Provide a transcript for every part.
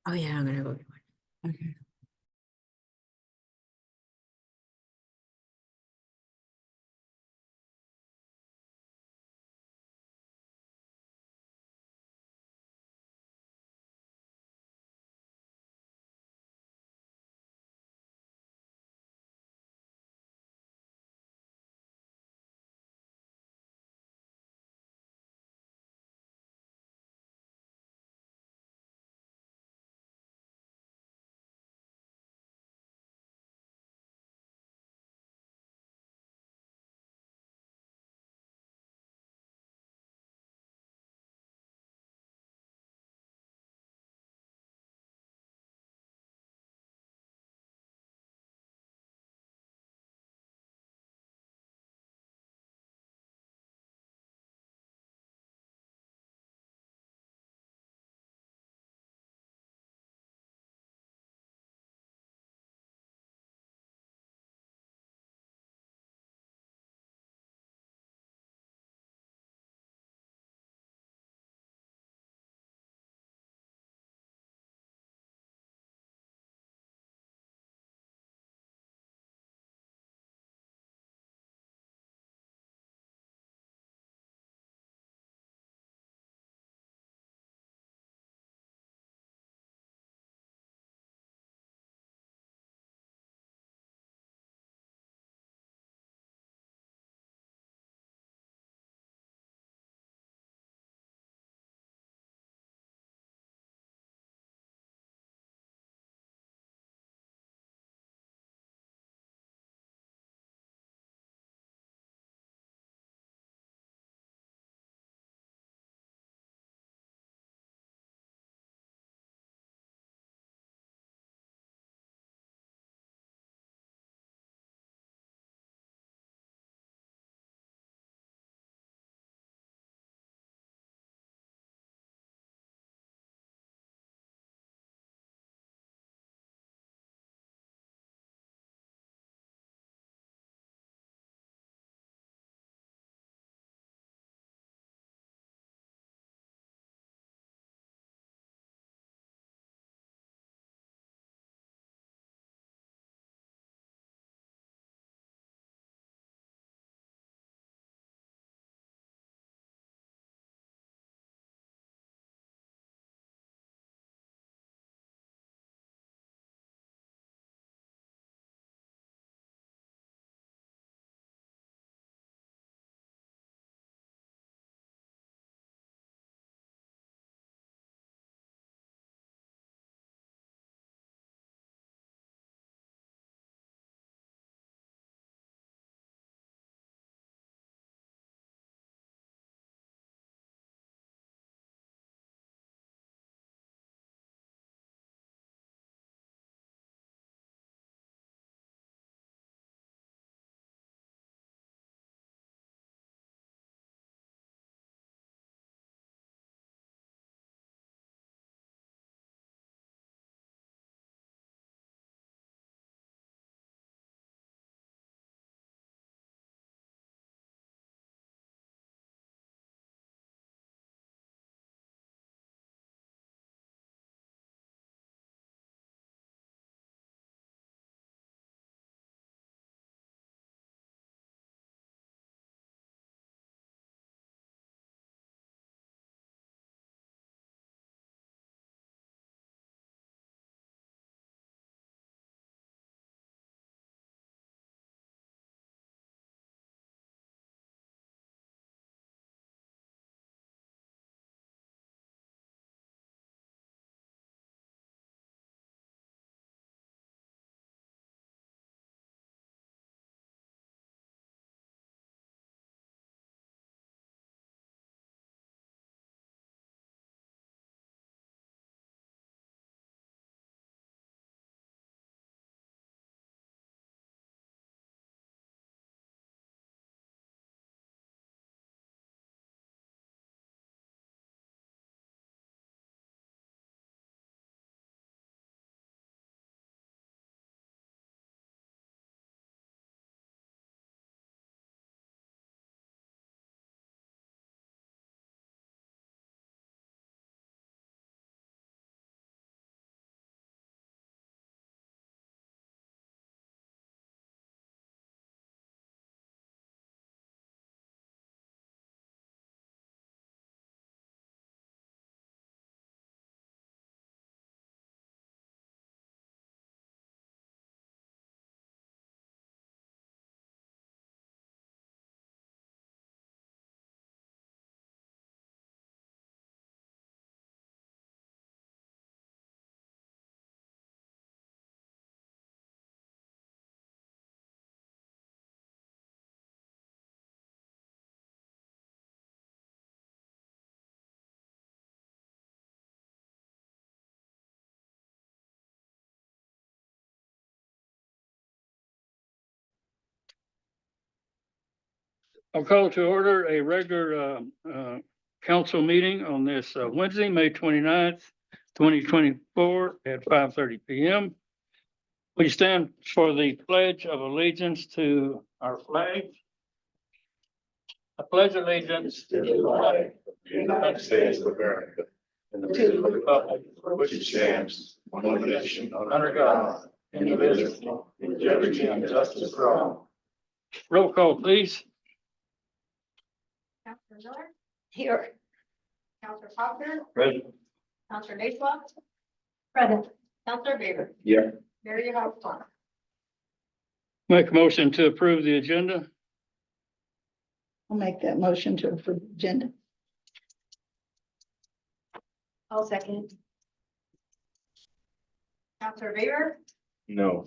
Oh yeah, I'm gonna go get one. Okay. I'll call to order a regular council meeting on this Wednesday, May 29th, 2024 at 5:30 PM. Please stand for the pledge of allegiance to our flag. I pledge allegiance to the flag of the United States of America and to the republic for which it stands, one nation under God, indivisible, with liberty and justice for all. Roll call, please. Counselor Miller, Here. Counselor Proctor, Present. Counselor Lacewa. Present. Counselor Baber. Yeah. Mayor, you have one. Make a motion to approve the agenda. I'll make that motion to approve the agenda. I'll second. Counselor Baber, No.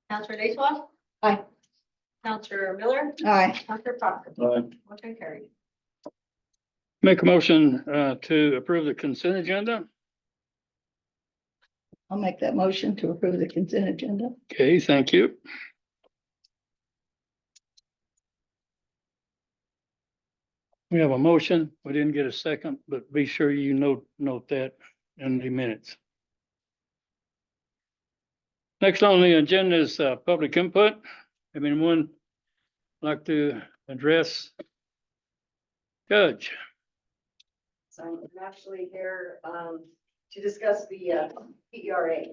Counselor Lacewa. Aye. Counselor Miller, Aye. Counselor Proctor. Aye. Motion carried. Make a motion to approve the consent agenda. I'll make that motion to approve the consent agenda. Okay, thank you. We have a motion. We didn't get a second, but be sure you note that in the minutes. Next on the agenda is public input. If anyone like to address Judge? So I'm actually here to discuss the PERA.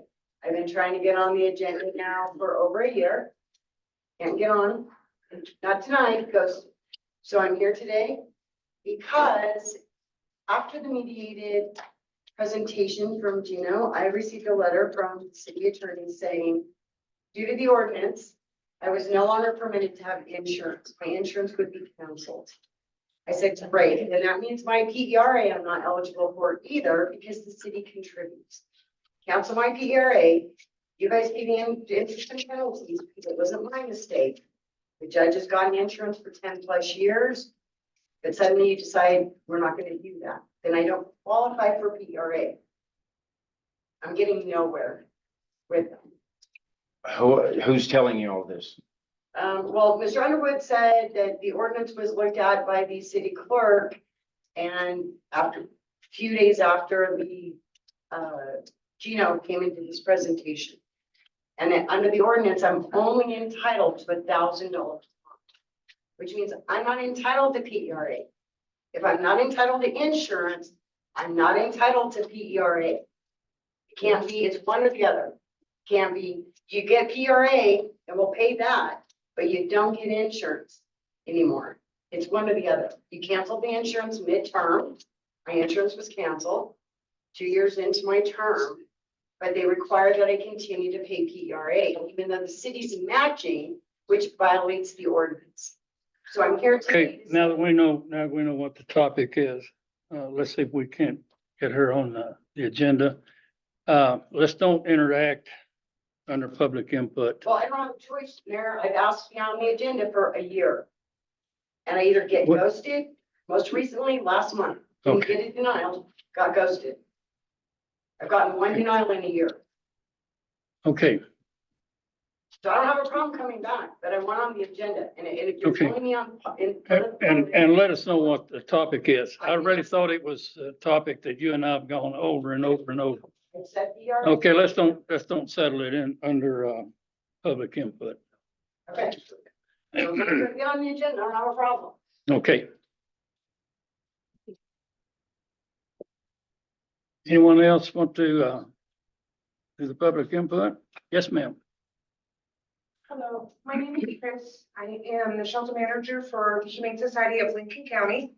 I've been trying to get on the agenda now for over a year. Can't get on, not tonight, because, so I'm here today because after the mediated presentation from Gino, I received a letter from the city attorney saying, due to the ordinance, I was no longer permitted to have insurance. My insurance would be canceled. I said, great, and that means my PERA I'm not eligible for either because the city contributes. Cancel my PERA, you guys pay the interest and penalties because it wasn't my mistake. The judge has gotten insurance for 10+ years, but suddenly you decide we're not gonna do that. Then I don't qualify for PERA. I'm getting nowhere with them. Who's telling you all this? Well, Mr. Underwood said that the ordinance was looked at by the city clerk. And after, a few days after the, Gino came into this presentation. And then under the ordinance, I'm only entitled to $1,000. Which means I'm not entitled to PERA. If I'm not entitled to insurance, I'm not entitled to PERA. It can't be, it's one or the other. Can't be, you get PERA and we'll pay that, but you don't get insurance anymore. It's one or the other. You canceled the insurance midterm. My insurance was canceled 2 years into my term, but they require that I continue to pay PERA, even though the city's matching, which violates the ordinance. So I'm here today. Okay, now that we know what the topic is, let's see if we can't get her on the agenda. Let's don't interact under public input. Well, I don't have a choice, Mayor. I've asked to be on the agenda for a year. And I either get What- ghosted, most recently last month, didn't Okay. get a denial, got ghosted. I've gotten one denial in a year. Okay, So I don't have a problem coming back, but I want on the agenda and if you're Okay. pulling me on. and let us know what the topic is. I really thought it was a topic that you and I have gone over and over and over. Except PERA. Okay, let's don't settle it in under public input. Okay. So if you're gonna get on the agenda, I don't have a problem. Okay. Anyone else want to do the public input? Yes, ma'am. Hello, my name is Chris. I am the shelter manager for the Humane Society of Lincoln County.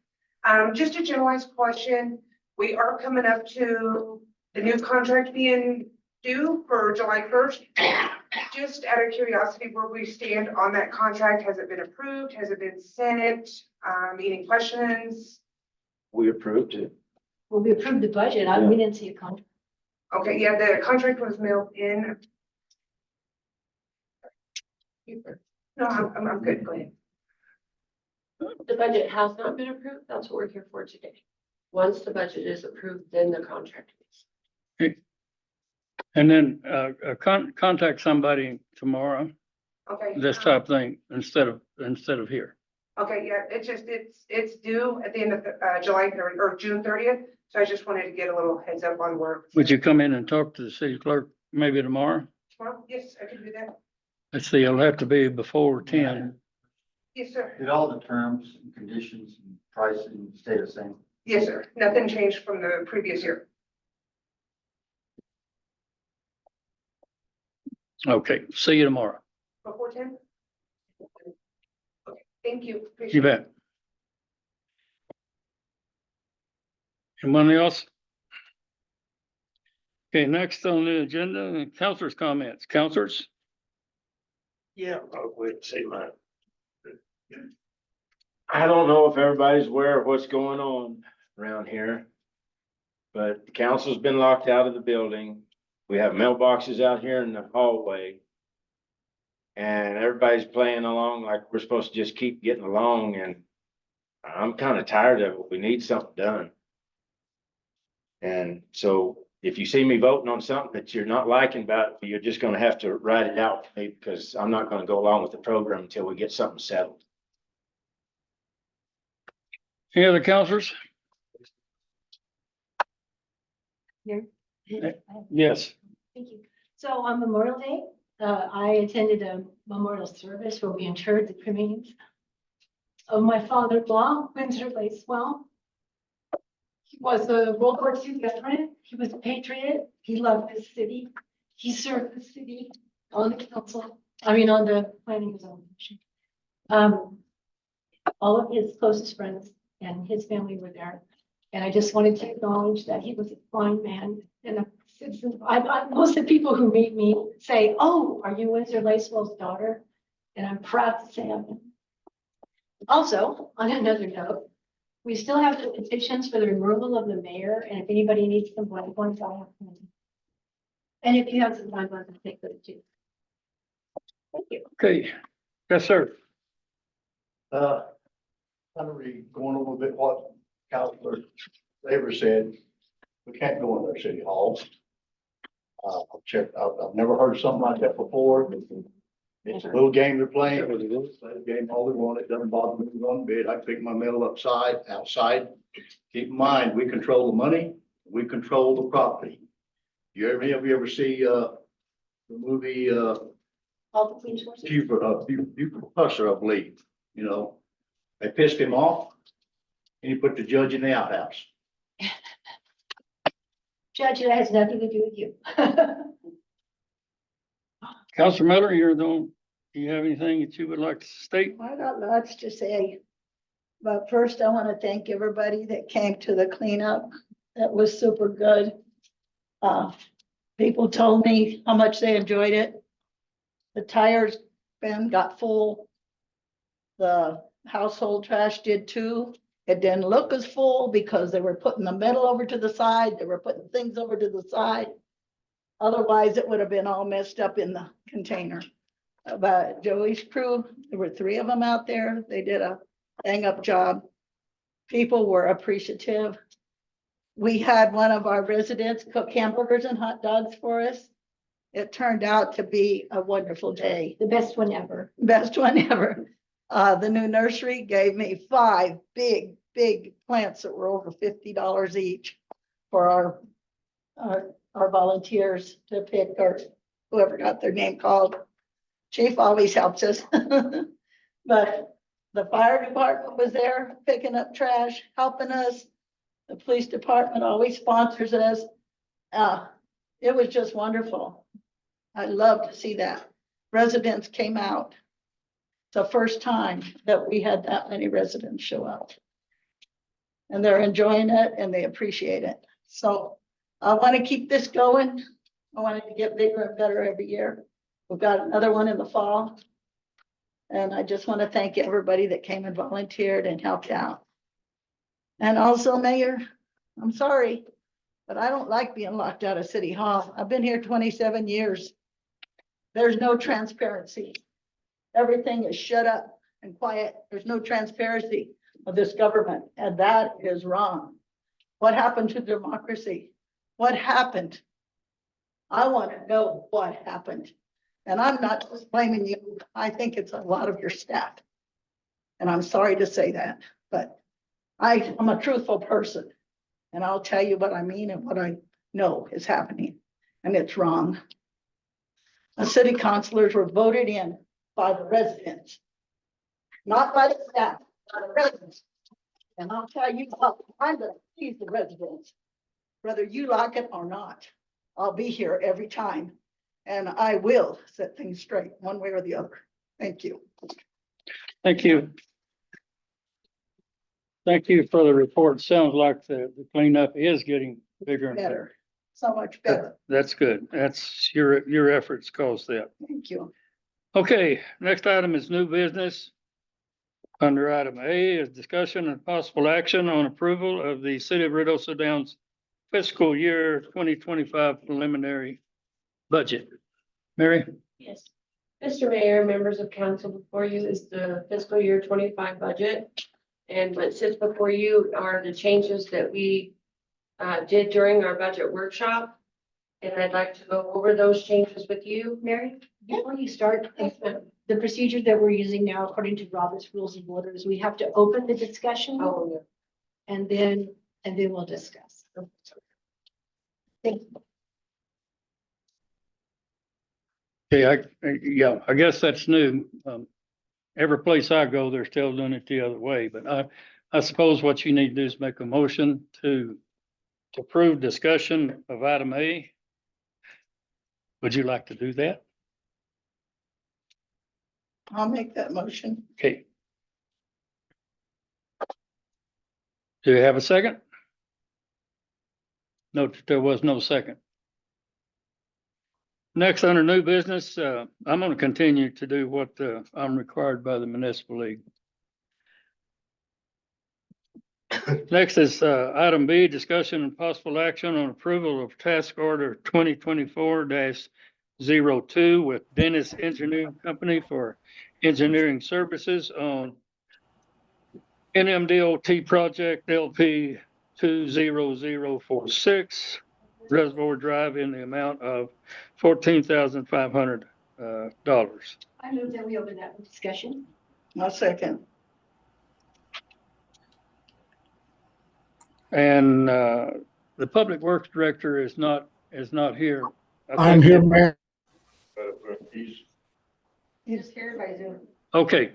Just a generalized question. We are coming up to the new contract being due for July 1st. Just out of curiosity, where we stand on that contract, has it been approved? Has it been sent? Any questions? We approved it. Well, we approved the budget. We didn't see a contract. Okay, yeah, the contract was mailed in. No, I'm good, go ahead. The budget has not been approved. That's what we're here for today. Once the budget is approved, then the contract is. And then contact somebody tomorrow Okay. this type of thing instead of here. Okay, yeah, it's due at the end of July 30 or June 30th. So I just wanted to get a little heads up on work. Would you come in and talk to the city clerk maybe tomorrow? Well, yes, I can do that. Let's see, it'll have to be before 10. Yes, sir. Did all the terms and conditions and pricing stay the same? Yes, sir. Nothing changed from the previous year. Okay, see you tomorrow. Before 10? Okay, thank you. You Appreciate it. bet. Anyone else? Okay, next on the agenda, councilors' comments. Councilors? Yeah, I'll wait and see mine. I don't know if everybody's aware of what's going on around here. But the council's been locked out of the building. We have mailboxes out here in the hallway. And everybody's playing along like we're supposed to just keep getting along, and I'm kind of tired of it. We need something done. And so if you see me voting on something that you're not liking about it, you're just gonna have to write it out for me, because I'm not gonna go along with the program until we get something settled. Any other councilors? Yes. Thank you. So on Memorial Day, I attended a memorial service where we interred the remains of my father-in-law, Windsor Lacewell. He was a World War II veteran. He was a patriot. He loved this city. He served the city on the council, on the planning and zoning commission. All of his closest friends and his family were there. And I just wanted to acknowledge that he was a fine man and a citizen. Most of the people who meet me say, "Oh, are you Windsor Lacewell's daughter?" And I'm proud to say I am. Also, on another note, we still have the petitions for the removal of the mayor, and if anybody needs some blank ones, I have them. And if you have some blank ones, I'll take those too. Thank you. Okay. Yes, sir. I'm really going over a bit what Councilor Favor said. We can't go in their city halls. I've checked, I've never heard of something like that before. It's a little game they're playing. Play the game all they want. It doesn't bother me one bit. I pick my mail outside. Keep in mind, we control the money, we control the property. Have you ever see, the movie, All the police forces. Buford Pusser, I believe, they pissed him off and he put the judge in the outhouse. Judge, that has nothing to do with you. Councilor Miller, do you have anything that you would like to state? I got lots to say. But first, I want to thank everybody that came to the cleanup. That was super good. People told me how much they enjoyed it. The tires bin got full. The household trash did too. It didn't look as full because they were putting the metal over to the side. They were putting things over to the side. Otherwise, it would have been all messed up in the container. But Joey's crew, there were 3 of them out there. They did a bang up job. People were appreciative. We had one of our residents cook hamburgers and hot dogs for us. It turned out to be a wonderful day. The best one ever. Best one ever. The new nursery gave me 5 big plants that were over $50 each for our volunteers to pick, or whoever got their name called. Chief always helps us. But the fire department was there picking up trash, helping us. The police department always sponsors us. It was just wonderful. I love to see that. Residents came out. It's the first time that we had that many residents show up. And they're enjoying it and they appreciate it. So I want to keep this going. I want it to get bigger and better every year. We've got another one in the fall. And I just want to thank everybody that came and volunteered and helped out. And also, Mayor, I'm sorry, but I don't like being locked out of City Hall. I've been here 27 years. There's no transparency. Everything is shut up and quiet. There's no transparency of this government, and that is wrong. What happened to democracy? What happened? I want to know what happened. And I'm not just blaming you. I think it's a lot of your staff. And I'm sorry to say that, but I'm a truthful person. And I'll tell you what I mean and what I know is happening, and it's wrong. The city councilors were voted in by the residents, not by the staff, by the residents. And I'll tell you, I'm gonna please the residents, whether you like it or not. I'll be here every time, and I will set things straight one way or the other. Thank you. Thank you. Thank you for the report. Sounds like the cleanup is getting bigger and better. Better, so much better. That's good. That's your efforts caused that. Thank you. Okay, next item is new business. Under item A is discussion and possible action on approval of the City of Ruidoso Downs fiscal year 2025 preliminary budget. Mary? Yes. Mr. Mayor, members of council, before you is the fiscal year 25 budget. And what sits before you are the changes that we did during our budget workshop. And I'd like to go over those changes with you, Mary. Before you start, the procedure that we're using now, according to Robert's Rules and Orders, we have to open the discussion Oh, and then we'll discuss. Thank you. Okay, I guess that's new. Every place I go, they're still doing it the other way, but I suppose what you need to do is make a motion to approve discussion of item A. Would you like to do that? I'll make that motion. Okay. Do you have a second? No, there was no second. Next, under new business, I'm going to continue to do what I'm required by the municipal league. Next is item B, discussion and possible action on approval of task order 2024-02 with Dennis Engineering Company for engineering services on NMDOT project LP 20046 Reservoir Drive in the amount of $14,500. I move that we open that discussion. I'll second. And the Public Works Director is not here. I'm here, Mayor. Just here by Zoom. Okay.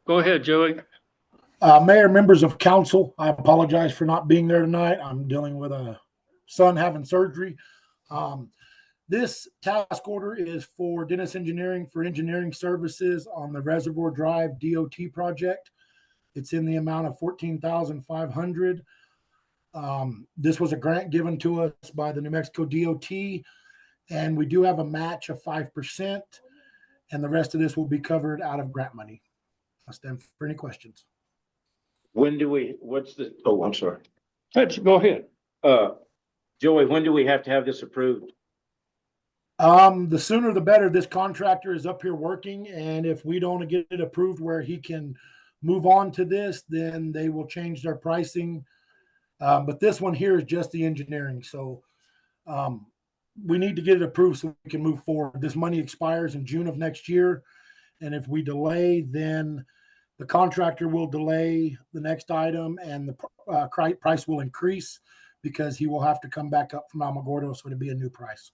Go ahead, Joey. Mayor, members of council, I apologize for not being there tonight. I'm dealing with a son having surgery. This task order is for Dennis Engineering for engineering services on the Reservoir Drive DOT project. It's in the amount of $14,500. This was a grant given to us by the New Mexico DOT, and we do have a match of 5%, and the rest of this will be covered out of grant money. I'll stand for any questions. I'm sorry. Go ahead. Joey, when do we have to have this approved? The sooner the better. This contractor is up here working, and if we don't get it approved where he can move on to this, then they will change their pricing. But this one here is just the engineering. So we need to get it approved so we can move forward. This money expires in June of next year. And if we delay, then the contractor will delay the next item and the price will increase because he will have to come back up from Alamogordo. So it'll be a new price.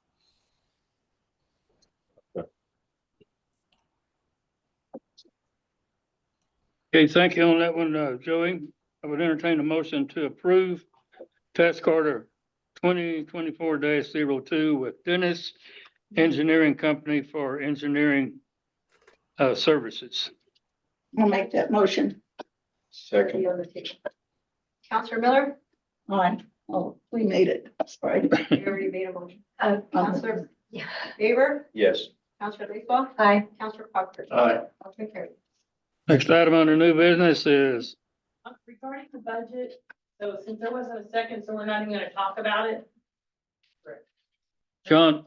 Okay, thank you on that one, Joey. I would entertain a motion to approve task order 2024-02 with Dennis Engineering Company for engineering services. I'll make that motion. Second. Counselor Miller, Aye. Oh, we made it. Sorry. you already made a motion. Counselor Yeah. Weaver, Yes. Counselor Baseball, Aye. Counselor Proctor. Aye. Motion carried. Next item under new business is Regarding the budget, so since there wasn't a second, so we're not even gonna talk about it. John.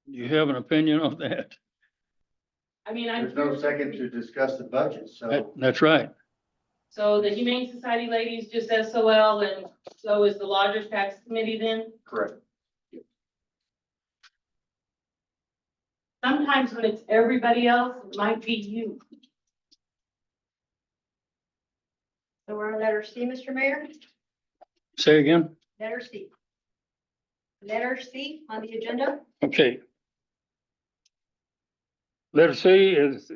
Do you have an opinion on that? I mean, There's no second to discuss the budget, so. That's right. So the Humane Society ladies just SOL, and so is the Lodgers Tax Committee then? Correct. Sometimes when it's everybody else, it might be you. So we're on letter C, Mr. Mayor? Say again? Letter C. Letter C on the agenda? Okay. Letter C is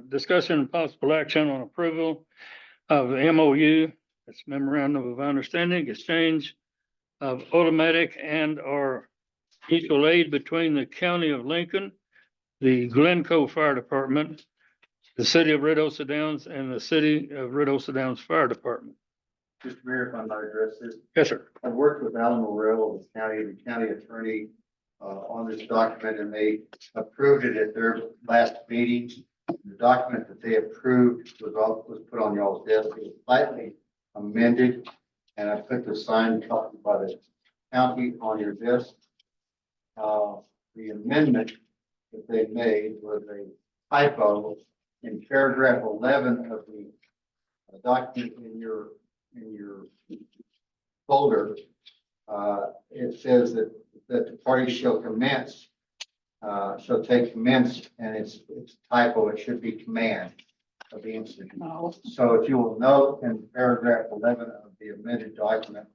discussion and possible action on approval of MOU. It's memorandum of understanding, exchange of automatic and or mutual aid between the county of Lincoln, the Glencoe Fire Department, the city of Red Osa Downs, and the city of Red Osa Downs Fire Department. Mr. Mayor, if I might address this, Yes, sir. I've worked with Alan Morrell, the county attorney, on this document, and they approved it at their last meeting. The document that they approved was put on y'all's desk. It was slightly amended, and I put the signed copy by the county on your desk. The amendment that they made was a typo in paragraph 11 of the document in your folder. It says that the party shall commence, shall take commence, and it's typo. It should be command of the incident. No. So if you will note in paragraph 11 of the amended document,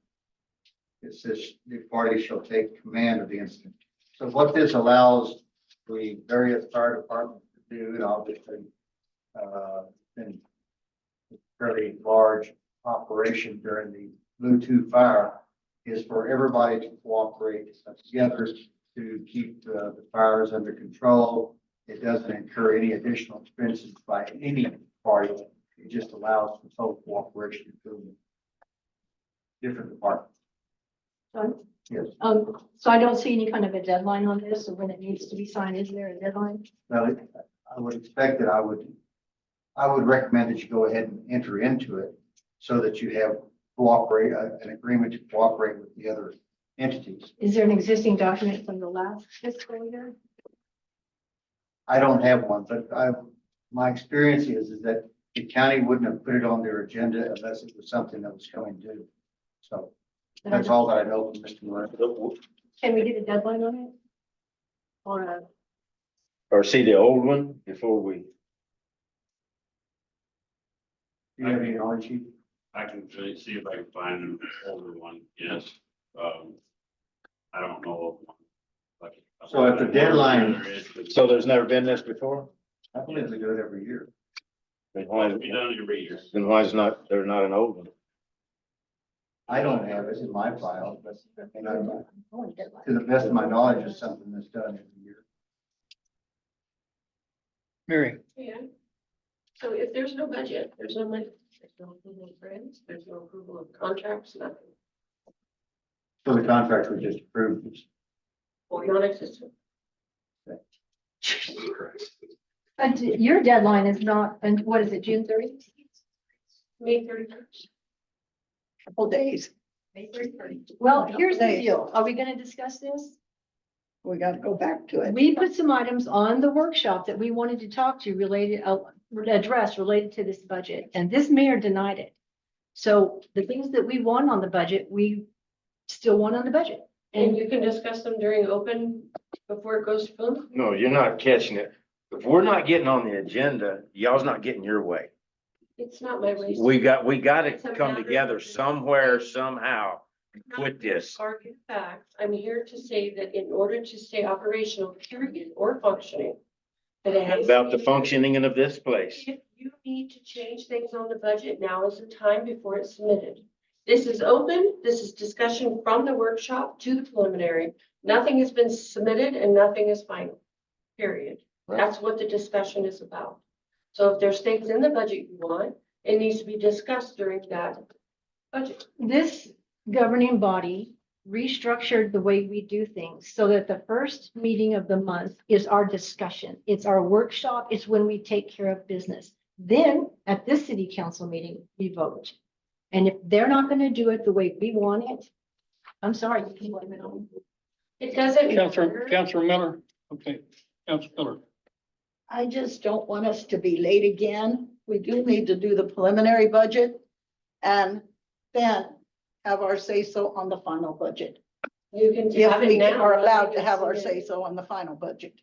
it says the party shall take command of the incident. So what this allows the various fire departments to do, and obviously, in a fairly large operation during the Blue 2 fire, is for everybody to cooperate together to keep the fires under control. It doesn't incur any additional expenses by any party. It just allows for total cooperation between different departments. Done? Yes. So I don't see any kind of a deadline on this, or when it needs to be signed. Is there a deadline? Now, I would expect that I would recommend that you go ahead and enter into it so that you have an agreement to cooperate with the other entities. Is there an existing document from the last fiscal year? I don't have one, but my experience is that the county wouldn't have put it on their agenda unless it was something that was coming due. So that's all that I know from Mr. Moran. Can we get a deadline on it? Or Or see the old one before we, Do you have any knowledge, Chief? I can see if I can find an older one, yes. I don't know. of one, but- So at the deadline- There is, but so there's never been this before? I believe they do it every year. Then It why, must be done every year. then why is not, there's not an old one? I don't have it in my file, but and I- oh, deadline. to the best of my knowledge, it's something that's done every year. Mary, Yeah. So if there's no budget, there's no money, there's no approval of grants, there's no approval of contracts, nothing. So the contract was just approved. Non-existent. But your deadline is not, and what is it, June 30th? May 31st. Couple days. Well, here's the Days. deal. Are we gonna discuss this? We gotta go back to it. We put some items on the workshop that we wanted to talk to address related to this budget, and this mayor denied it. So the things that we want on the budget, we still want on the budget. And you can discuss them during open before it goes to film? No, you're not catching it. If we're not getting on the agenda, y'all's not getting your way. It's not my race. We got It's to a come matter together of- somewhere, somehow. I'm not with here to this. argue facts. I'm here to say that in order to stay operational, period, or functioning, that it has. About the functioning of this place. If you need to change things on the budget, now is the time before it's submitted. This is open. This is discussion from the workshop to the preliminary. Nothing has been submitted and nothing is final, period. Right. That's what the discussion is about. So if there's things in the budget you want, it needs to be discussed during that budget. This governing body restructured the way we do things so that the first meeting of the month is our discussion. It's our workshop. It's when we take care of business. Then at this city council meeting, we vote. And if they're not going to do it the way we want it, I'm sorry, you can blame it on. It doesn't matter. Counselor Miller, okay, Counselor Miller. I just don't want us to be late again. We do need to do the preliminary budget and then have our say-so on the final budget. You can If have it we now. are allowed to have our say-so on the final budget.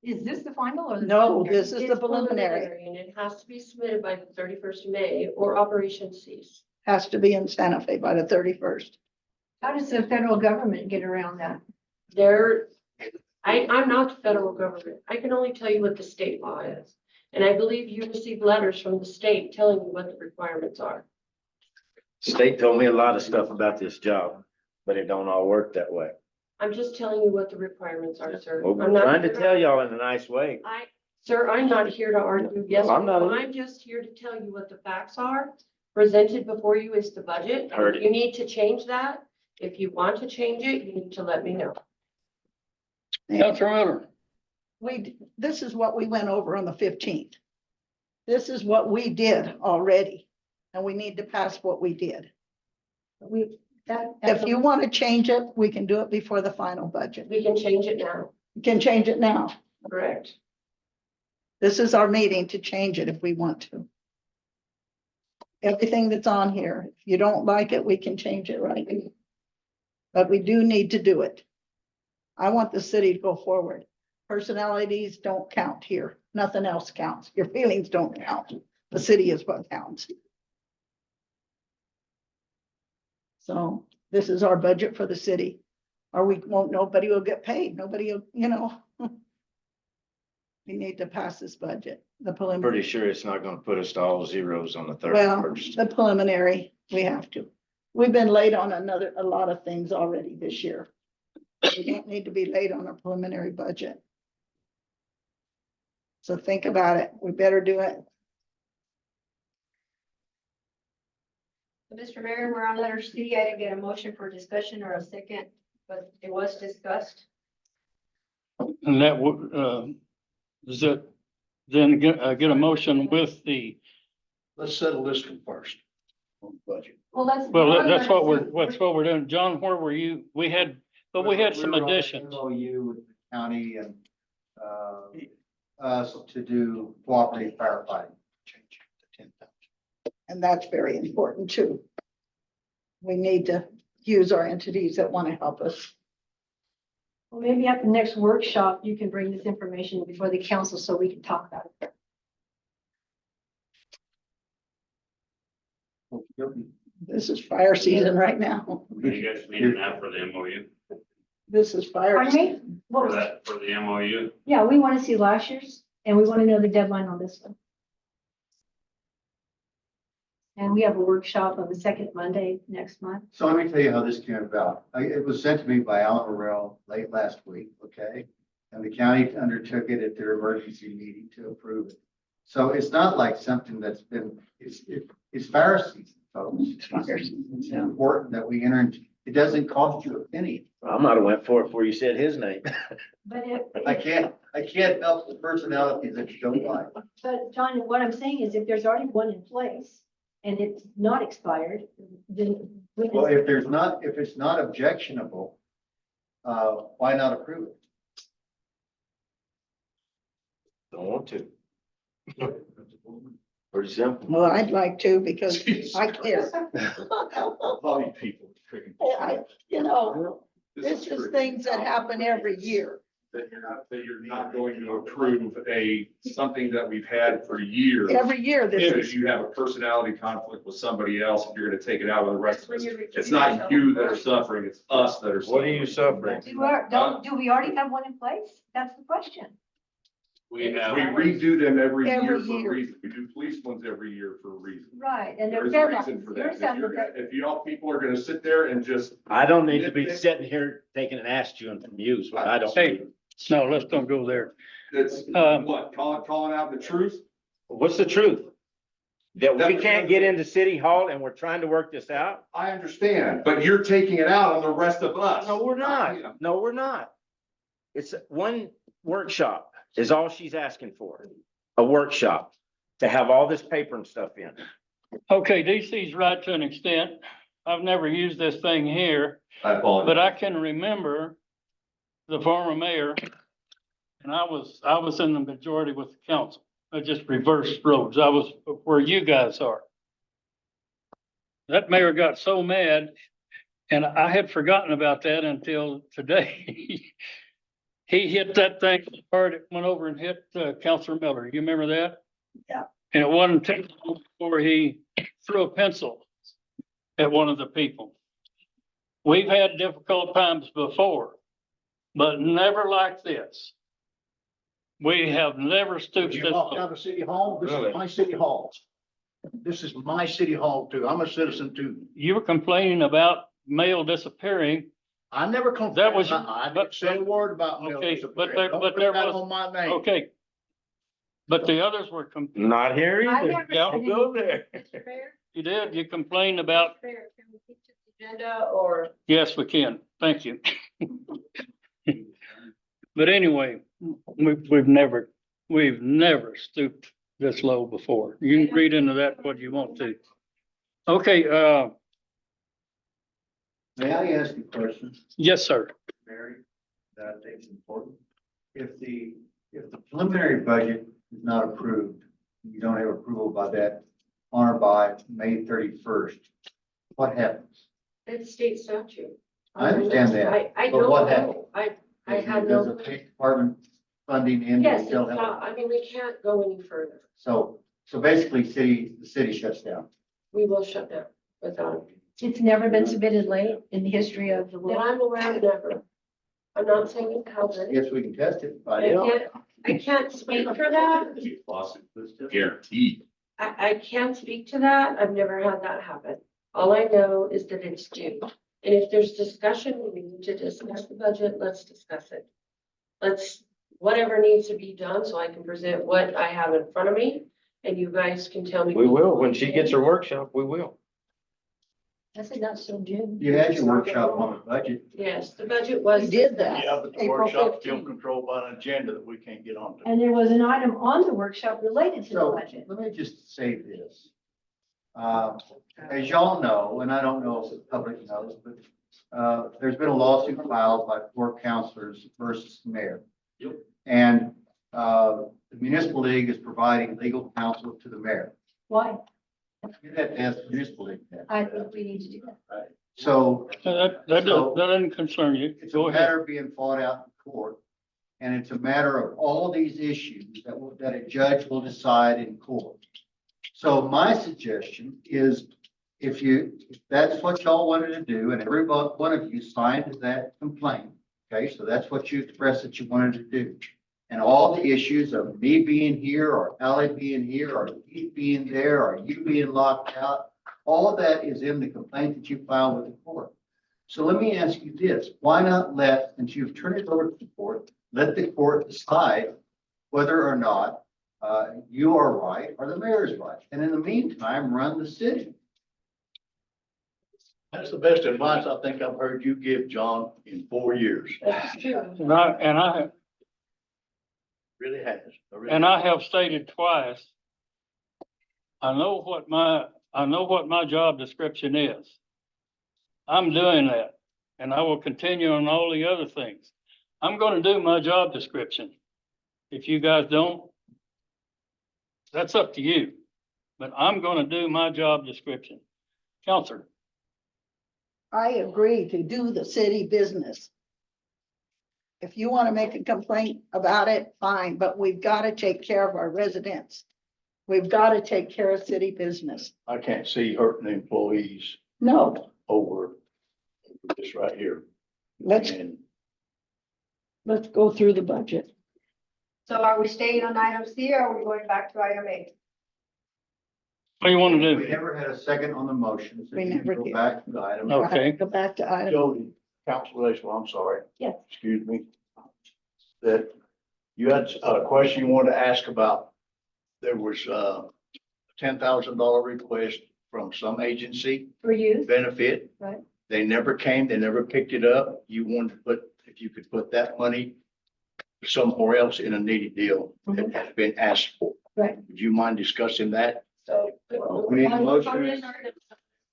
Is this the final or? the No, preliminary? this is the It's preliminary. And it has to be submitted by the 31st of May or operation cease. Has to be in Santa Fe by the 31st. How does the federal government get around that? I'm not the federal government. I can only tell you what the state law is. And I believe you received letters from the state telling you what the requirements are. State told me a lot of stuff about this job, but it don't all work that way. I'm just telling you what the requirements are, sir. Well, we're I'm not trying to here tell y'all in a nice way. Sir, I'm not here to argue yes Well, or I'm not no. either. I'm just here to tell you what the facts are. Presented before you is the budget. Heard If it. you need to change that, if you want to change it, you need to let me know. Counselor Miller, This is what we went over on the 15th. This is what we did already, and we need to pass what we did. If you want to change it, we can do it before the final budget. We can change it now, You can change it now. correct? This is our meeting to change it if we want to. Everything that's on here, if you don't like it, we can change it, right? But we do need to do it. I want the city to go forward. Personalities don't count here. Nothing else counts. Your feelings don't count. The city is what counts. So this is our budget for the city. Or nobody will get paid. Nobody will, We need to pass this budget, the preliminary. Pretty sure it's not gonna put us to all zeros on the Well, 31st. the preliminary, we have to. We've been late on a lot of things already this year. We don't need to be late on our preliminary budget. So think about it. We better do it. Mr. Mayor, we're on letter C. I didn't get a motion for discussion or a second, but it was discussed. and that would, does it then get a motion with the, Let's settle this one first. On the budget. Well, that's. that's what we're doing. John, where were you? We had some We were on additions. MOU with the county and, us to do cooperative firefighting. Change it to 10,000. And that's very important too. We need to use our entities that want to help us. Well, maybe at the next workshop, you can bring this information before the council so we can talk about it. This is fire season right now. You guys need that for the MOU, This is fire. Pardon me? What for was- that, for the MOU. Yeah, we want to see last year's and we want to know the deadline on this one. And we have a workshop on the second Monday next month. So let me tell you how this came about. It was sent to me by Alan Morrell late last week, okay? And the county undertook it at their emergency meeting to approve it. So it's not like something that's been, it's fire season, folks. It's important that we enter into, it doesn't cost you a penny. I might have went for it before you said his name. But I can't help the personalities that you don't like. But John, what I'm saying is if there's already one in place and it's not expired, then. Well, if it's not objectionable, why not approve it? Don't want to. Pretty simple. Well, I'd like to because I care. All you people. This is things that happen every year. That you're not going to approve something that we've had for years. Every year this If is. you have a personality conflict with somebody else, if you're gonna take it out on the rest of us, That's where it's you're not recusing you that are yourself. suffering, it's us that are. What are you suffering? Do we already have one in place? That's the question. We have. We redo them every year Every for a year. reason. We do police ones every year for a reason. Right, and There's they're a fair reason for enough. that. If y'all people are gonna sit there and just, I don't need to be sitting here taking an ass chewing from you, is what I don't. Hey, no, let's don't go there. it's, Um, what, calling out the truth? What's the truth? That we can't get into City Hall and we're trying to work this out? I understand, but you're taking it out on the rest of us. No, we're not. No, we're not. It's one workshop is all she's asking for. A workshop to have all this paper and stuff in. Okay, DC's right to an extent. I've never used this thing here, I apologize. but I can remember the former mayor. And I was in the majority with the council. I just reversed roads. I was where you guys are. That mayor got so mad, and I had forgotten about that until today. He hit that thing so hard, it went over and hit Counselor Miller. You remember that? Yeah. And it wasn't too long before he threw a pencil at one of the people. We've had difficult times before, but never like this. We have never stooped You this walk low. down to City Hall, this Really? is my City Hall. This is my City Hall too. I'm a citizen too. You were complaining about mail disappearing. I never complained. That was- I didn't say a word about mail Okay, disappearing. but there- Don't but put there that was- on my name. Okay. But the others were, Not here I either. never Don't said go there. Mr. Mayor, you did, you complained about, Mr. Mayor, can we keep to the agenda or? yes, we can. Thank you. But anyway, we've never stooped this low before. You can read into that what you want to. Okay, May I ask a question, yes, sir. Mary, that I think is important? If the preliminary budget is not approved, you don't have approval by that on or by May 31st, what happens? It's state statute. I understand that, I but don't what know. I have Does no. the State Department funding in? Yes, it's still have- not. I mean, we can't go any further. So basically, the city shuts down. We will shut down without, It's never been submitted late in the history of the that world. I'm aware of, never. I'm not saying it hasn't. Yes, we can test it. I can't speak for that. Lawsuit, guaranteed. I can't speak to that. I've never had that happen. All I know is that it's due. And if there's discussion, we need to discuss the budget, let's discuss it. Whatever needs to be done so I can present what I have in front of me and you guys can tell me. We will. When she gets her workshop, we will. I said that's so June. You had your workshop on the budget. Yes, the budget was. We did that. Yeah, but the April workshop's still 15th. controlled by an agenda that we can't get onto. And there was an item on the workshop related to the So budget. let me just say this. As y'all know, and I don't know if the public knows, but there's been a lawsuit filed by 4 counselors versus the mayor. Yep. And the municipal league is providing legal counsel to the mayor. Why? You have to ask the municipal league that. I think we need to do that. So That doesn't concern you. it's a Go ahead. matter being fought out in court. And it's a matter of all these issues that a judge will decide in court. So my suggestion is if that's what y'all wanted to do and every one of you signed that complaint. Okay, so that's what you expressed that you wanted to do. And all the issues of me being here or Ally being here or you being there or you being locked out, all of that is in the complaint that you filed with the court. So let me ask you this, why not since you've turned it over to the court, let the court decide whether or not you are right or the mayor is right. And in the meantime, run the city. That's the best advice I think I've heard you give, John, in 4 years. That's true. Really has. And I have stated twice, I know what my job description is. I'm doing that, and I will continue on all the other things. I'm gonna do my job description. If you guys don't, that's up to you, but I'm gonna do my job description. Counselor, I agree to do the city business. If you want to make a complaint about it, fine, but we've got to take care of our residents. We've got to take care of city business. I can't see hurting the employees No, over this right here. let's And go through the budget. So are we staying on item C or are we going back to item A? what do you wanna We do? never had a second on the motion. So We you can never go did. back to the item. Okay. Go back to item. Jody, Council Rachel, I'm sorry. Yes. Excuse me. That you had a question you wanted to ask about. There was a $10,000 request from some agency For you, benefit. Right. They never came, they never picked it up. You wanted to if you could put that money somewhere else in a needed deal that has been asked for. Right. Would you mind discussing that? So. We need a motion.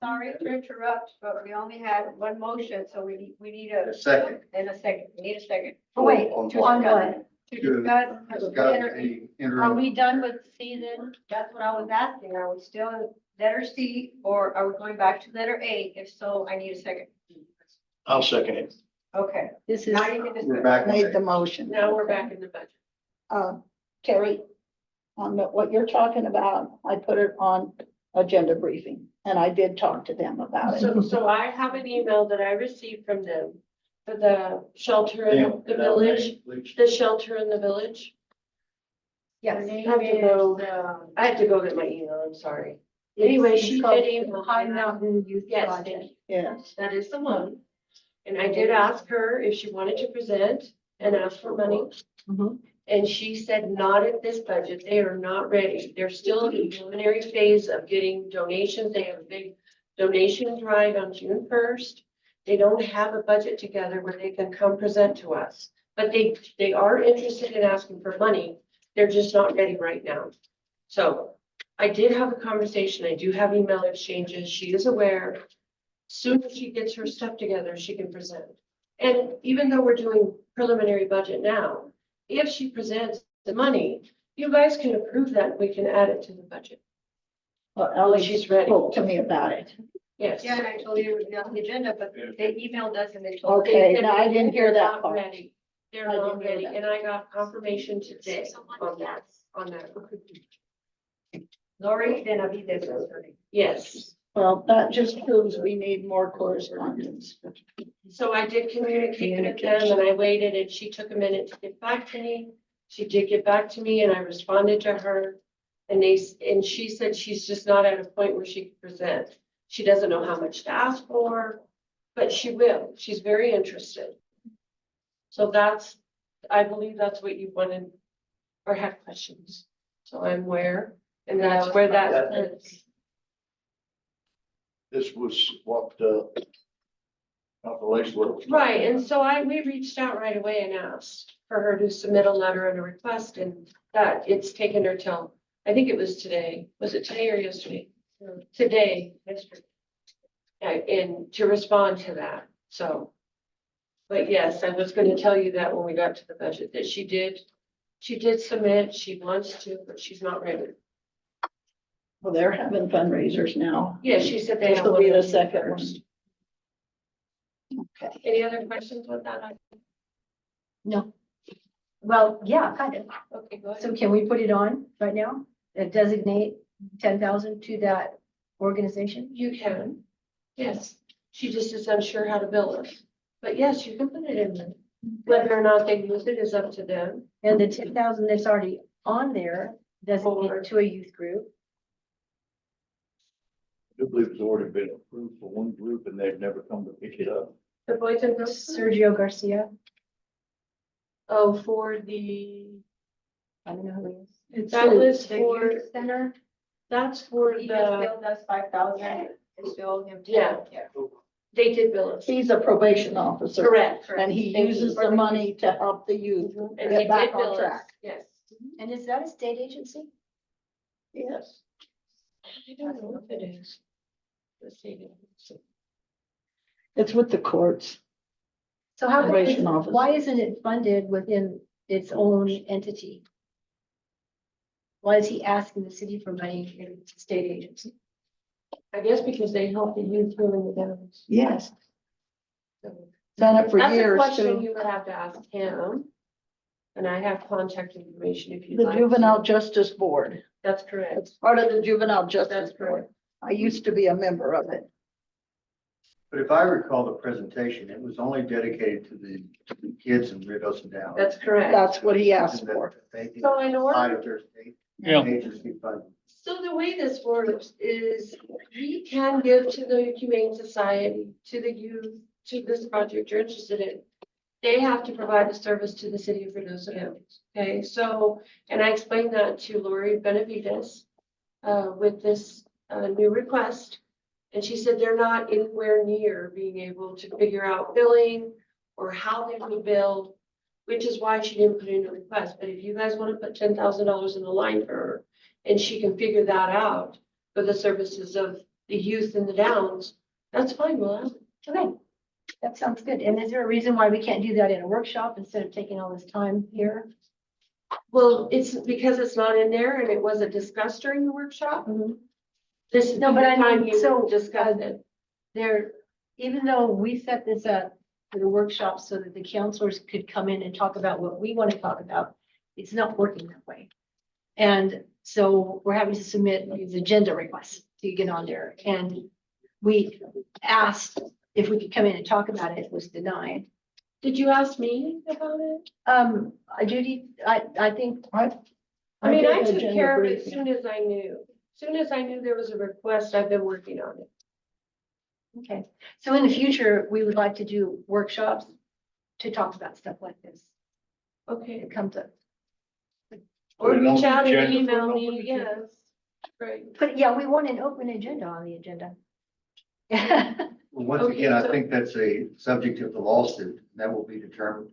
Sorry to interrupt, but we only had one motion, so we need A second. and a second. We need a second. oh wait, On on what? To To discuss. discuss the Are interim. we done with C then? That's what I was asking. Are we still in letter C or are we going back to letter A? If so, I need a second. I'll second it. Okay, This is, now you can We're discuss. back. on Made the that. motion. Now we're back in the budget. Terry, on what you're talking about, I put it on agenda briefing, and I did talk to them about it. So I have an email that I received from them for the shelter in the village, the shelter in the village. yes. I have to go, I have to go get my email, I'm sorry. Anyway, she It's called did email. High Mountain Youth Yes, Project. thank you. Yes. That is the one. And I did ask her if she wanted to present and ask for money. Mhm. And she said, not at this budget. They are not ready. They're still in the preliminary phase of getting donations. They have a big donation drive on June 1st. They don't have a budget together where they can come present to us. But they are interested in asking for money. They're just not ready right now. So I did have a conversation. I do have email exchanges. She is aware. Soon as she gets her stuff together, she can present. And even though we're doing preliminary budget now, if she presents the money, you guys can approve that. We can add it to the budget. Well, Ellie She's ready. spoke to me about it. Yes. Yeah, and I told you it would be on the agenda, but they emailed us and they told. us. Okay, now I didn't hear They're that not part. ready. They're I not didn't hear ready. that. And I got confirmation today on that. Lori Benavides. Yes. Well, that just proves we need more correspondence. So I did communicate with them and I waited and she took a minute to get back to me. She did get back to me and I responded to her. And she said she's just not at a point where she can present. She doesn't know how much to ask for, but she will. She's very interested. So I believe that's what you wanted or had questions. So I'm aware and that's where that is. This was what, compilation was. Right, and so we reached out right away and asked for her to submit a letter and a request and that it's taken her till, I think it was today. Was it today or yesterday? Today. And to respond to that, so. But yes, I was gonna tell you that when we got to the budget, that she did submit, she wants to, but she's not ready. Well, they're having fundraisers now. Yeah, she said they This have. will be one the on second June one. 1st. Okay. Any other questions with that? No. Well, yeah, kind of. Okay, go ahead. So can we put it on right now? Designate 10,000 to that organization? You can, yes. She just is unsure how to bill us. But yes, you can put it in there. Whether or not they use it is up to them. And the 10,000 that's already on there, designated to a youth group. I do believe it's already been approved for one group and they've never come to pick it up. The Boys and Girls. Sergio Garcia. Oh, for the, I don't know who he is. that was The for, youth center, that's for he just the, billed us 5,000 and billed him. 10. Yeah. they did bill us. He's a probation officer. Correct. And he Thank you. uses the money to help the youth And he get back did bill on us, track. yes. And is that a state agency? Yes. I don't know if it is. Let's see. It's with the courts. So how, Probation officer. why isn't it funded within its own entity? Why is he asking the city for money in a state agency? I guess because they help the youth during the downs. Yes. Done it for That's a years question too. you would have to ask him. And I have contact information if you'd The like. to. Juvenile Justice Board. That's correct. It's part of the Juvenile Justice That's Board. correct. I used to be a member of it. But if I recall the presentation, it was only dedicated to the kids in Rio Downs. That's correct. That's what he asked for. So in order- Out of their state Yeah. agency funding. So the way this works is we can give to the Humane Society, to the youth, to this project you're interested in. They have to provide the service to the city of Reynosa County. Okay, so, and I explained that to Lori Benavides with this new request. And she said they're not anywhere near being able to figure out billing or how they would bill, which is why she didn't put in a request. But if you guys want to put $10,000 in the line for her and she can figure that out for the services of the youth in the downs, that's fine, we'll ask. Okay, that sounds good. And is there a reason why we can't do that in a workshop instead of taking all this time here? Well, it's because it's not in there and it wasn't discussed during the workshop. This is No, but the I time mean, you so, discuss it. There, even though we set this up for the workshop so that the counselors could come in and talk about what we want to talk about. It's not working that way. And so we're having to submit these agenda requests to get on there. And we asked if we could come in and talk about it. It was denied. Did you ask me about it? Judy, I think. I mean, I did took agenda care of it as briefing. soon as I knew. As soon as I knew there was a request, I've been working on it. Okay, so in the future, we would like to do workshops to talk about stuff like this. Okay. It comes up. Or Put it on reach the out and agenda for email an me, open agenda. yes. Right. But yeah, we want an open agenda on the agenda. Well, once Okay, again, I so- think that's a subject of the lawsuit, that will be determined.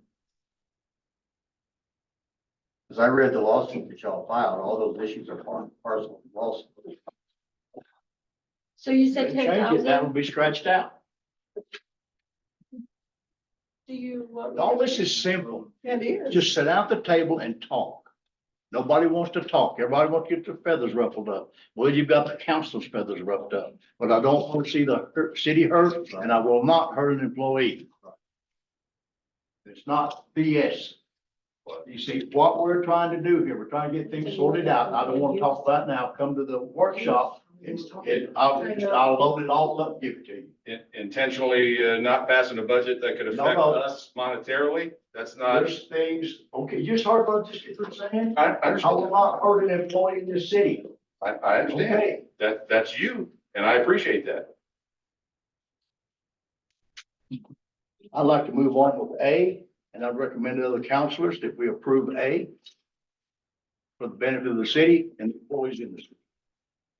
Because I read the lawsuit that y'all filed, all those issues are part and parcel of the lawsuit. So you said Change 10,000? it, that'll be scratched out. Do you want me? All to- this is simple. It is. Just sit down at the table and talk. Nobody wants to talk. Everybody wants to get their feathers ruffled up. Well, you've got the council's feathers ruffled up, but I don't want to see the city hurt, and I will not hurt an employee. It's not BS. You see, what we're trying to do here, we're trying to get things sorted out. I don't want to talk about it now. Come to the workshop and I'll load it all up, give it to you. Intentionally not passing a budget that could affect No. us monetarily, that's not. There's things, okay, you just heard what this is saying? I I will understand, not hurt an employee in this city. I understand, Okay. that's you, and I appreciate that. I'd like to move on with A, and I'd recommend to other counselors that we approve A for the benefit of the city and the employees in the city.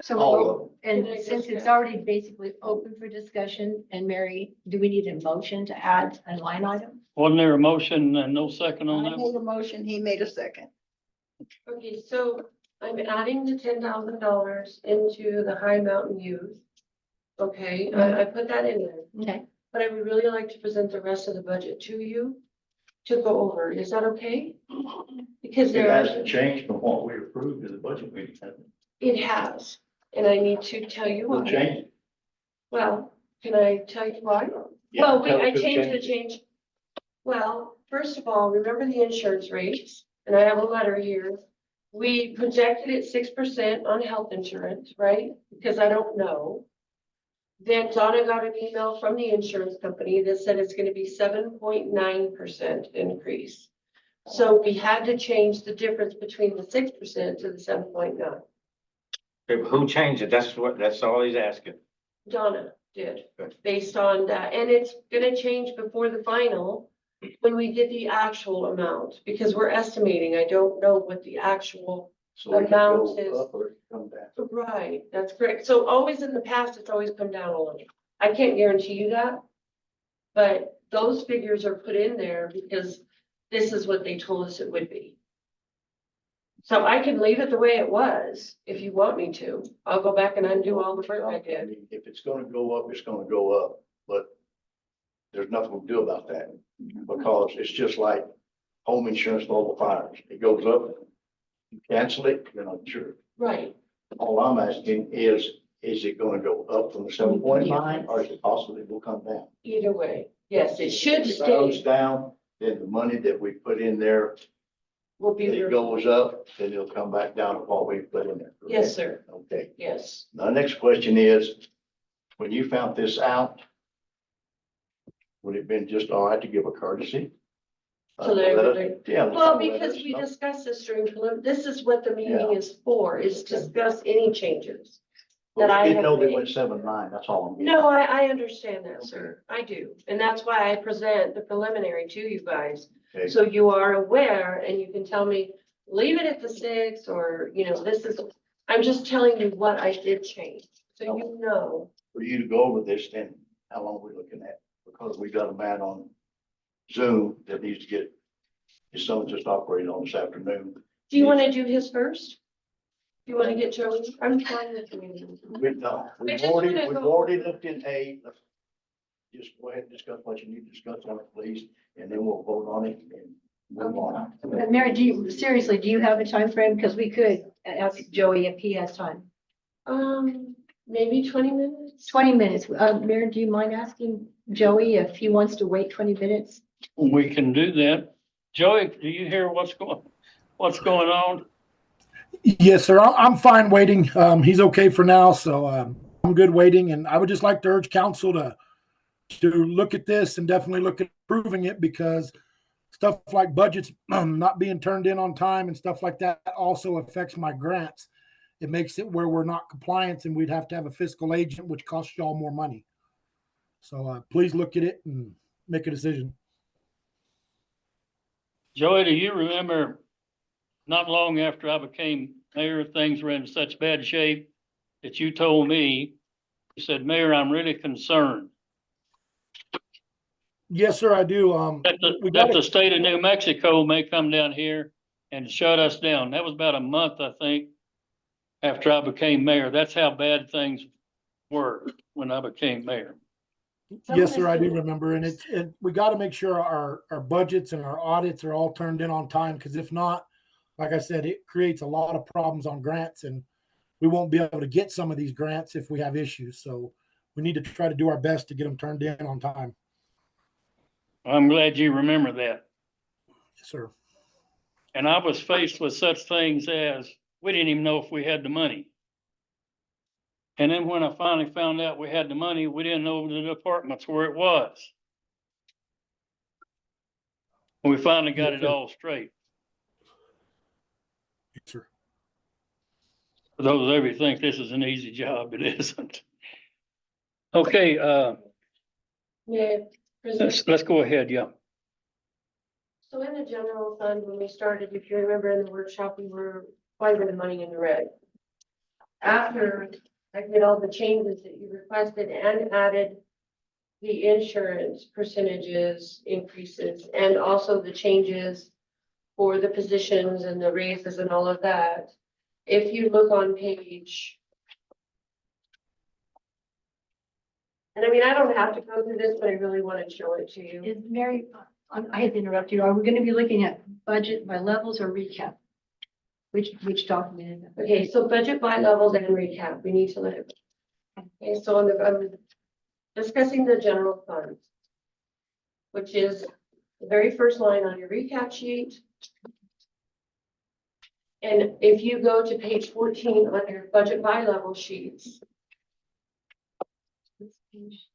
So, All of them. and Can I since just it's get- already basically open for discussion, and Mary, do we need a motion to add a line item? Wasn't there a motion and no second on I that? made a motion, he made a second. Okay, so I'm adding the $10,000 into the High Mountain Youth. Okay, I put that in there, Okay, but I would really like to present the rest of the budget to you to go over. Is that okay? Because It there hasn't are, changed from what we approved in the budget meeting, has it? it has, and I need to tell you We'll why. change it. Well, can I tell you why? Yeah, Well, tell I us who changed the it. change. Well, first of all, remember the insurance rates, and I have a letter here. We projected at 6% on health insurance, right? Because I don't know. Then Donna got an email from the insurance company that said it's gonna be 7.9% increase. So we had to change the difference between the 6% to the 7.9. Who changed it? That's all he's asking. Donna did, Good. based on that, and it's gonna change before the final. When we get the actual amount, because we're estimating, I don't know what the actual, So it can go amount is- up or it can come down. right, that's correct. So always in the past, it's always come down a little. I can't guarantee you that. But those figures are put in there because this is what they told us it would be. So I can leave it the way it was if you want me to. I'll go back and undo all the work I I did. mean, if it's gonna go up, it's gonna go up, but there's nothing we can do about that. Because it's just like home insurance for all the fires. It goes up, you cancel it, you're not sure. Right. All I'm asking is it gonna go up from the 7.9 or is it possibly will come down? Either way, yes, it should If it goes stay, down, then the money that we put in there, will be if it there. goes up, then it'll come back down to what we put in there. Yes, sir. Okay. Yes. My next question is, when you found this out, would it have been just all right to give a courtesy? So they Let us- would- Yeah. Well, let because us we know. discussed this during prelim, this is what the meeting Yeah. is for, is discuss any changes. But that I we didn't have know they made. went 7.9, that's all I'm getting. No, I understand that, sir. I do. And that's why I present the preliminary to you guys. Okay. So you are aware and you can tell me, leave it at the 6 or, this is, I'm just telling you what I did change. So you know, For you to go over this, then how long are we looking at? Because we got a man on Zoom that needs to get, his son just operated on this afternoon. do you want to do his first? Do you want to get Joey? I'm fine with the meeting. We've just wanna go- already looked in A. Let's just go ahead and discuss what you need to discuss on it, please, and then we'll vote on it and move on. but Mary, seriously, do you have a time frame? Because we could ask Joey if he has time. Maybe 20 minutes? 20 minutes. Mayor, do you mind asking Joey if he wants to wait 20 minutes? We can do that. Joey, do you hear what's going on? Yes, sir. I'm fine waiting. He's okay for now, so I'm good waiting. And I would just like to urge council to look at this and definitely look at improving it, because stuff like budgets not being turned in on time and stuff like that also affects my grants. It makes it where we're not compliant and we'd have to have a fiscal agent, which costs y'all more money. So please look at it and make a decision. Joey, do you remember not long after I became mayor, things were in such bad shape that you told me, you said, Mayor, I'm really concerned Yes, sir, I do. that the state of New Mexico may come down here and shut us down. That was about a month, I think, after I became mayor. That's how bad things were when I became mayor. Yes, sir, I do remember. And we got to make sure our budgets and our audits are all turned in on time, because if not, like I said, it creates a lot of problems on grants, and we won't be able to get some of these grants if we have issues. So we need to try to do our best to get them turned in on time. I'm glad you remember that. Yes, sir. And I was faced with such things as, we didn't even know if we had the money. And then when I finally found out we had the money, we didn't know the departments where it was. We finally got it all straight. Yes, sir. For those of you who think this is an easy job, it isn't. Okay, Yeah. let's go ahead, yeah. So in the general fund, when we started, if you remember in the workshop, we were quite a bit of money in the red. After I did all the changes that you requested and added the insurance percentages increases and also the changes for the positions and the raises and all of that. If you look on page, and I mean, I don't have to go through this, but I really want to show it to you. Is Mary, I had to interrupt you. Are we going to be looking at budget by levels or recap? Which document is it? Okay, so budget by levels and recap, we need to look at. Okay, so on the, I'm discussing the general fund, which is the very first line on your recap sheet. And if you go to page 14 on your budget by level sheets,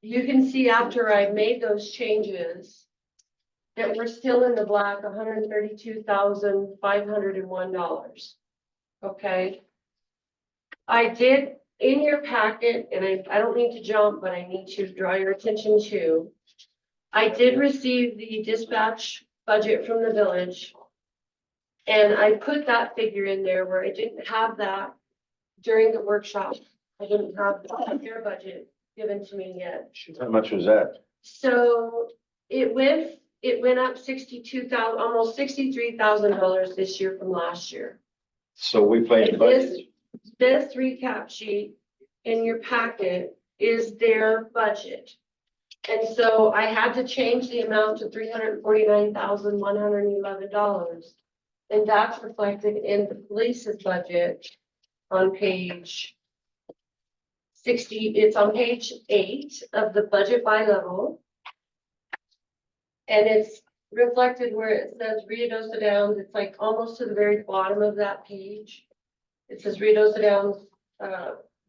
you can see after I made those changes that we're still in the black, $132,501. Okay. I did in your packet, and I don't need to jump, but I need to draw your attention to. I did receive the dispatch budget from the village. And I put that figure in there where I didn't have that during the workshop. I didn't have their budget given to me yet. How much was that? So it went up 62,000, almost $63,000 this year from last year. So we played the budget. This recap sheet in your packet is their budget. And so I had to change the amount to $349,111. And that's reflected in the police's budget on page 60. It's on page 8 of the budget by level. And it's reflected where it says Ruidoso Downs. It's like almost to the very bottom of that page. It says Ruidoso Downs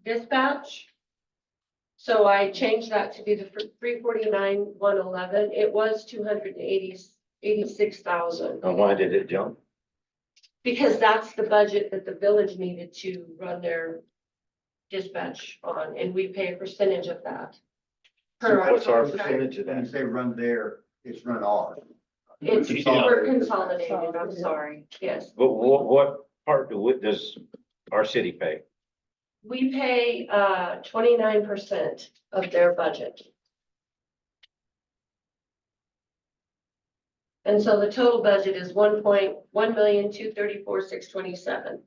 dispatch. So I changed that to be the 349,111. It was 286,000. And why did it jump? Because that's the budget that the village needed to run their dispatch on, and we pay a percentage of that. What's our percentage of When you that? say run there, it's run ours. It's Consolidated. we're consolidated, I'm sorry, yes. But what part does our city pay? We pay 29% of their budget. And so the total budget is 1,234,627,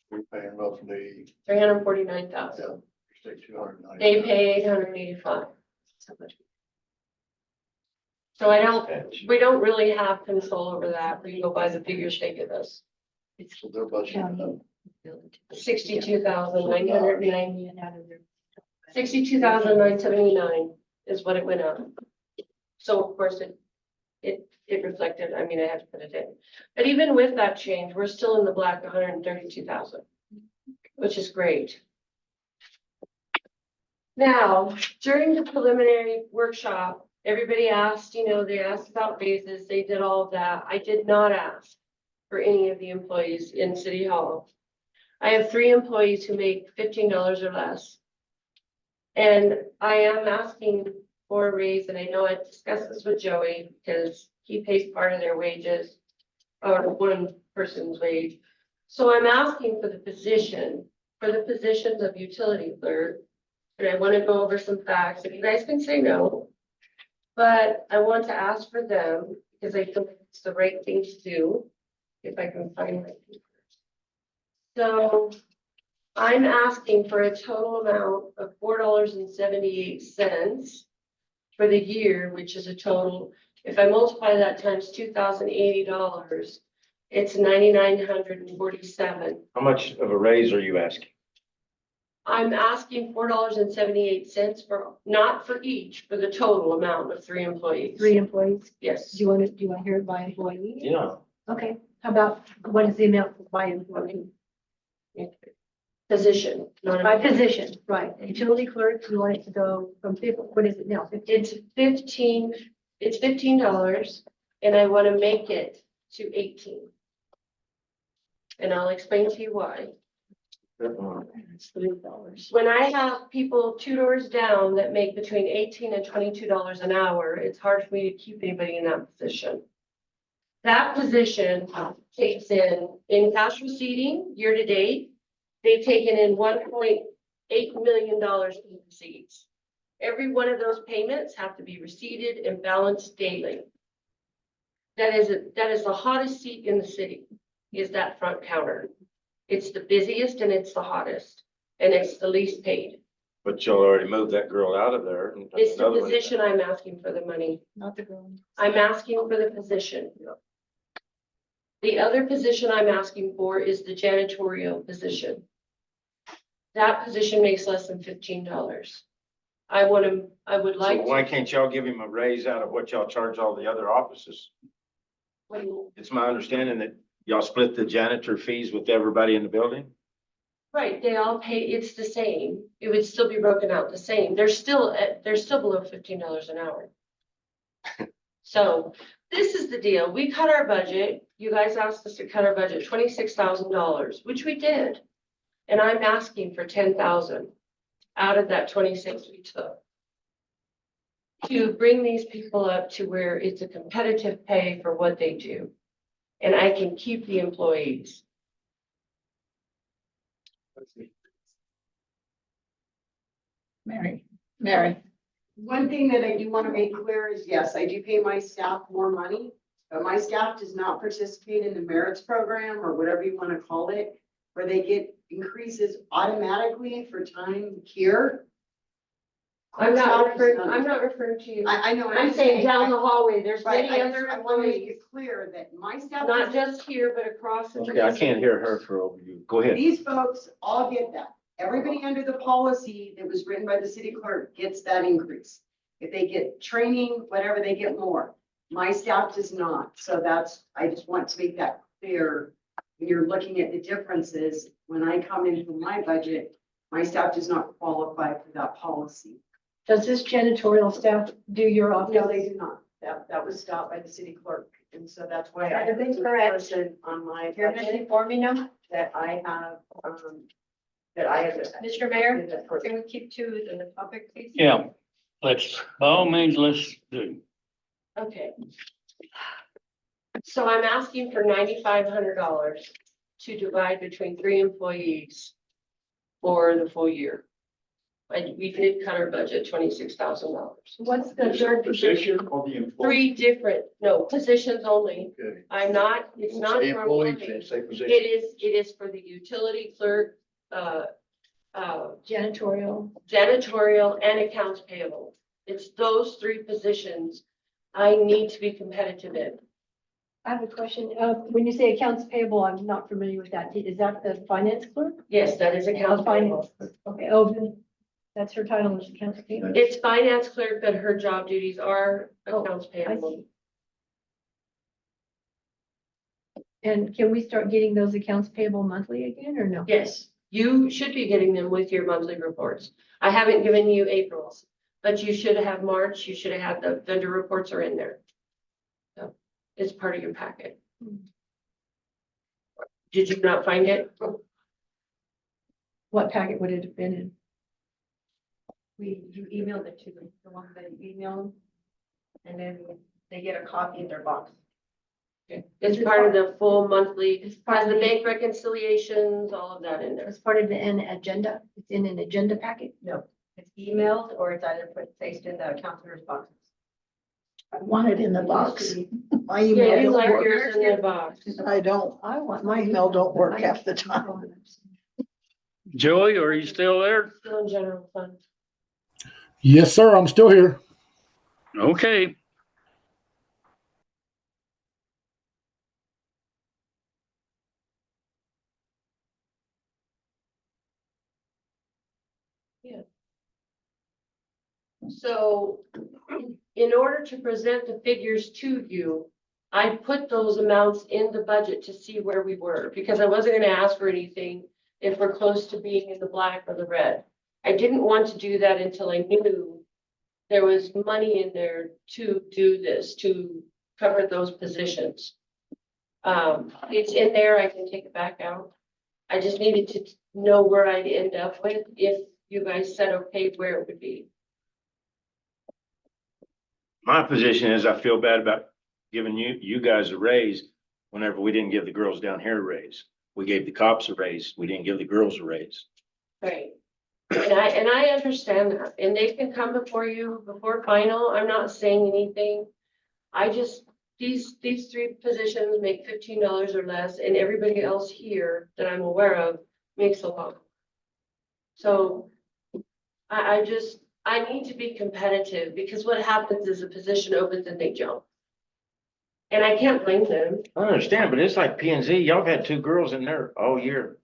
We're paying roughly, 349,000. say 290. They pay 885. So we don't really have control over that. We go by the figures they give us. So their budget, $62,990. 62,979 is what it went up. So of course it reflected, I mean, I had to put it in. But even with that change, we're still in the black 132,000, which is great. Now, during the preliminary workshop, everybody asked, they asked about raises, they did all of that. I did not ask for any of the employees in City Hall. I have 3 employees who make $15 or less. And I am asking for a raise, and I know I discussed this with Joey, because he pays part of their wages, or one person's wage. So I'm asking for the positions of utility clerk. And I want to go over some facts, and you guys can say no. But I want to ask for them, because I think it's the right thing to do, if I can find my papers. So I'm asking for a total amount of $4.78 for the year, which is a total, if I multiply that times $2,080, it's $9,947. How much of a raise are you asking? I'm asking $4.78 for, not for each, for the total amount of 3 employees. 3 employees. Yes. Do you want to hear it by employee? Yeah. Okay, how about, what is the amount by employee? Position. not By a- position, right. Utility clerk, you want it to go from 50, what is it now? 15? It's $15, and I want to make it to 18. And I'll explain to you why. It's $3. When I have people 2 doors down that make between $18 and $22 an hour, it's hard for me to keep anybody in that position. That position takes in cash receipting year to date, they've taken in $1.8 million in receipts. Every one of those payments have to be receipted and balanced daily. That is the hottest seat in the city, is that front counter. It's the busiest and it's the hottest, and it's the least paid. But you'll already moved that girl out of there. and It's the another one- position I'm asking for the money. Not the girl. I'm asking for the position. The other position I'm asking for is the janitorial position. That position makes less than $15. I would So like why to. can't y'all give him a raise out of what y'all charge all the other offices? It's my understanding that y'all split the janitor fees with everybody in the building? Right, they all pay, it's the same. It would still be broken out the same. They're still below $15 an hour. So this is the deal. We cut our budget. You guys asked us to cut our budget $26,000, which we did. And I'm asking for 10,000 out of that 26 we took, to bring these people up to where it's a competitive pay for what they do. And I can keep the employees. Mary. One thing that I do want to make clear is, yes, I do pay my staff more money, but my staff does not participate in the merits program or whatever you want to call it, where they get increases automatically for time here. I'm not referring to you. I know. I'm saying down the hallway, there's Right, many I other want to make employees, it clear that my staff. not doesn't- just here, but across the. Okay, I can't hear her for over you. Go ahead. These folks all get that. Everybody under the policy that was written by the city clerk gets that increase. If they get training, whatever, they get more. My staff does not. So I just want to make that clear. When you're looking at the differences, when I come into my budget, my staff does not qualify for that policy. Does this janitorial staff do your office? No, they do not. That was stopped by the city clerk. And so that's why I have Everything's a correct. person on my You're budget missing for me now, that I have. Mr. Mayor, can we keep to the topic, please? Yeah, by all means, let's do. Okay. So I'm asking for $9,500 to divide between 3 employees for the full year. And we did cut our budget $26,000. What's the third position? Position or the employee? 3 different, no, positions only. Okay. It's not Say for employee, employees. say position. It is for the utility clerk, Janitorial. janitorial and accounts payable. It's those 3 positions I need to be competitive in. I have a question. When you say accounts payable, I'm not familiar with that. Is that the finance clerk? Yes, that is accounts Finance. payable. Okay, oh, then that's her title is accounts payable. It's finance clerk, but her job duties are Oh, accounts I payable. see. And can we start getting those accounts payable monthly again or no? Yes, you should be getting them with your monthly reports. I haven't given you April's, but you should have March, you should have the vendor reports are in there. So it's part of your packet. Did you not find it? What packet would it have been in? You emailed it to them, the one that you emailed. And then they get a copy in their box. It's part of the full monthly, It's part has of the the, bank reconciliations, all of that in there. it's part of the an agenda. It's in an agenda packet. No, it's emailed or it's either put placed in the counselor's boxes. I want it in the box. My Yeah, email you don't like work. yours in the box. I don't. I want My email don't work half the time. Joey, are you still there? Still in general fund. Yes, sir. I'm still here. Okay. So in order to present the figures to you, I put those amounts in the budget to see where we were, because I wasn't gonna ask for anything if we're close to being in the black or the red. I didn't want to do that until I knew there was money in there to do this, to cover those positions. It's in there, I can take it back out. I just needed to know where I'd end up with if you guys said, okay, where it would be. My position is I feel bad about giving you guys a raise whenever we didn't give the girls down here a raise. We gave the cops a raise. We didn't give the girls a raise. Right. And I understand that, and they can come before you, before final, I'm not saying anything. I just, these three positions make $15 or less, and everybody else here that I'm aware of makes a lot. So I need to be competitive, because what happens is a position opens and they jump. And I can't blame them, I understand, but it's like P and Z. Y'all have had 2 girls in there all year.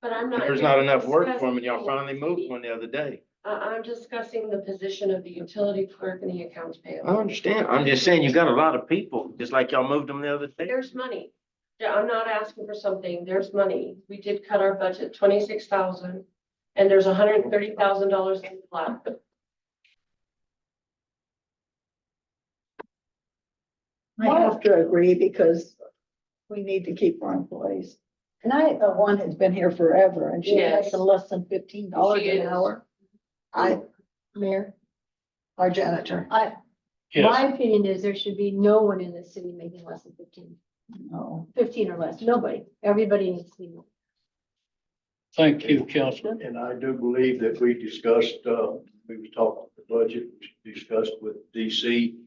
but I'm not. There's not enough work for them, and discussing- y'all finally moved one the other day. I'm discussing the position of the utility clerk and the accounts I payable. understand. I'm just saying you got a lot of people, just like y'all moved them the other day. There's money. Yeah, I'm not asking for something. There's money. We did cut our budget 26,000, and there's $130,000 in flat. I have to agree because we need to keep our employees. And one has been here forever and she Yes. makes less than $15 She an is. hour. Mayor, Our janitor. my Yes. opinion is there should be no one in the city making less than 15 or less. Nobody. Everybody needs to be more. Thank you, Counselor. And I do believe that we discussed, we was talking the budget, we discussed with DC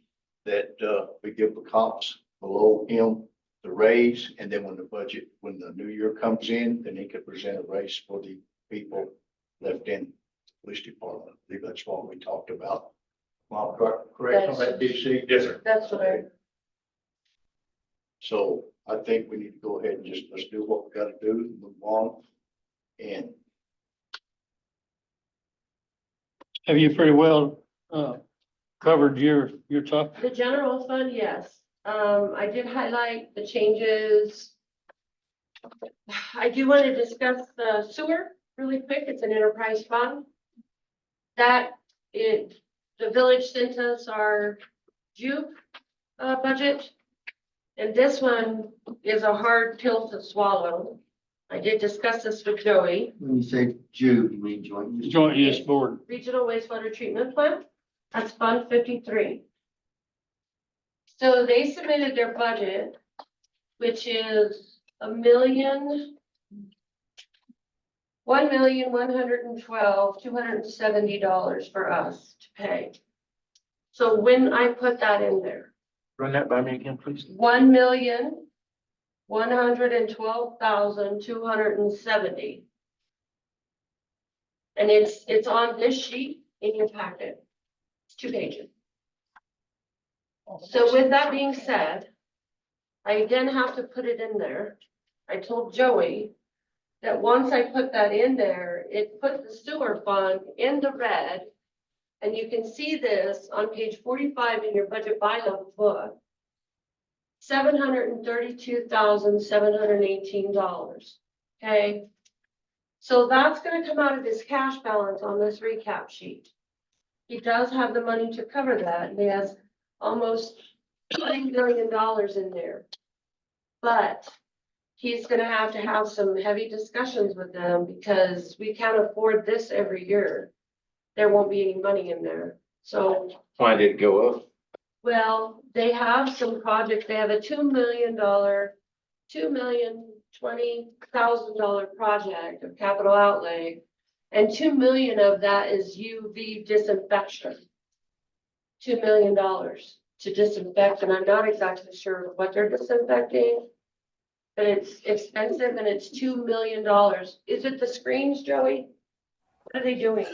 that, we give the cops below him the raise, and then when the new year comes in, then he could present a raise for the people left in the police department. I believe that's what we talked about. Am I correct on that, DC? Yes, sir. That's what I, So I think we need to go ahead and just, let's do what we gotta do, move on. And Have you pretty well, covered your topic? the general fund, yes. I did highlight the changes. I do want to discuss the sewer really quick. It's an enterprise fund. The village sent us our Juke budget. And this one is a hard pill to swallow. I did discuss this with Joey. When you say Jude, you mean joint use? Joint use board. Regional wastewater treatment plant. That's Fund 53. So they submitted their budget, which is $1,112,270 for us to pay. So when I put that in there, Run that by me again, please. $1,112,270. And it's on this sheet in your packet. It's 2 pages. So with that being said, I didn't have to put it in there. I told Joey that once I put that in there, it put the sewer fund in the red. And you can see this on page 45 in your budget bylaw book. $732,718, okay? So that's gonna come out of his cash balance on this recap sheet. He does have the money to cover that, and he has almost $20 million in there. But he's gonna have to have some heavy discussions with them because we can't afford this every year. There won't be any money in there, so. Why did it go up? Well, they have some projects, they have a $2,020,000 project of capital outlay. And 2 million of that is UV disinfection. $2 million to disinfect, and I'm not exactly sure what they're disinfecting. But it's expensive and it's $2 million. Is it the screens, Joey? What are they doing?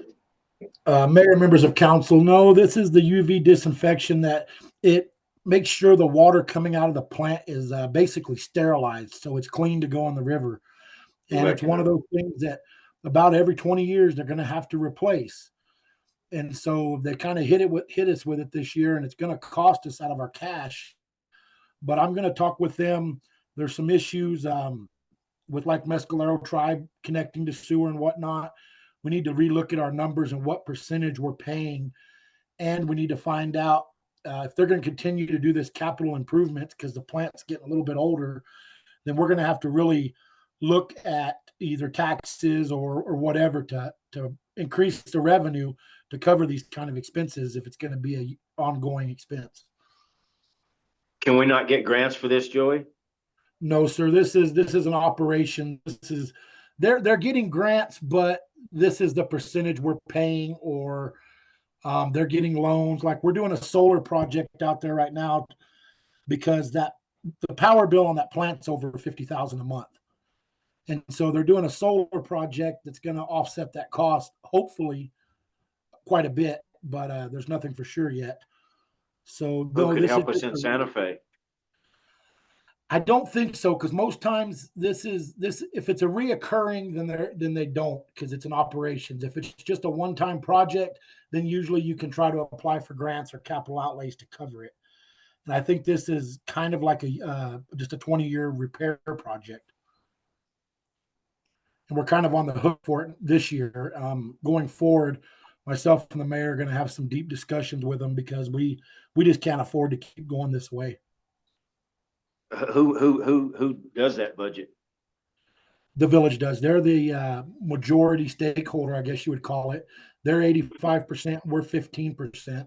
Mayor, members of council, no, this is the UV disinfection that it makes sure the water coming out of the plant is basically sterilized, so it's clean to go in the river. And it's one of those things that about every 20 years they're going to have to replace. And so they kind of hit us with it this year, and it's going to cost us out of our cash. But I'm going to talk with them. There's some issues with like Mescalero Tribe connecting to sewer and whatnot. We need to relook at our numbers and what percentage we're paying. And we need to find out if they're going to continue to do this capital improvements because the plant's getting a little bit older, then we're going to have to really look at either taxes or whatever to increase the revenue to cover these kind of expenses if it's going to be an ongoing expense. Can we not get grants for this, Joey? No, sir. This is an operation. They're getting grants, but this is the percentage we're paying, or they're getting loans. Like we're doing a solar project out there right now because the power bill on that plant's over $50,000 a month. And so they're doing a solar project that's going to offset that cost, hopefully quite a bit, but there's nothing for sure yet. So Who could help us in Santa Fe? I don't think so, because most times this if it's a reoccurring, then they don't, because it's an operations. If it's just a one-time project, then usually you can try to apply for grants or capital outlays to cover it. And I think this is kind of like just a 20-year repair project. And we're kind of on the hook for it this year. Going forward, myself and the mayor are going to have some deep discussions with them because we just can't afford to keep going this way. Who does that budget? The village does. They're the majority stakeholder, I guess you would call it. They're 85%, we're 15%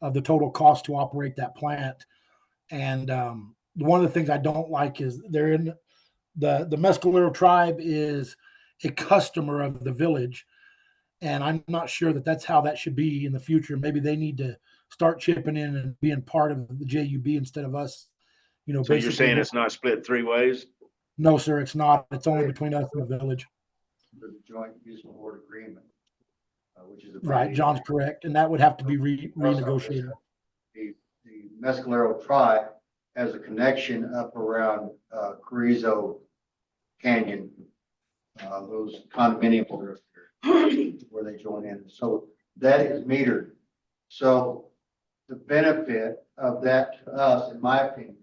of the total cost to operate that plant. And one of the things I don't like is they're in the Mescalero Tribe is a customer of the village. And I'm not sure that that's how that should be in the future. Maybe they need to start chipping in and being part of the JUB instead of us. So you're saying it's not split 3 ways? No, sir, it's not. It's only between us and the village. The joint use board agreement, which is. Right, John's correct. And that would have to be renegotiated. The Mescalero Tribe has a connection up around Carrizo Canyon, those condominiums where they join in. So that is metered. So the benefit of that to us, in my opinion,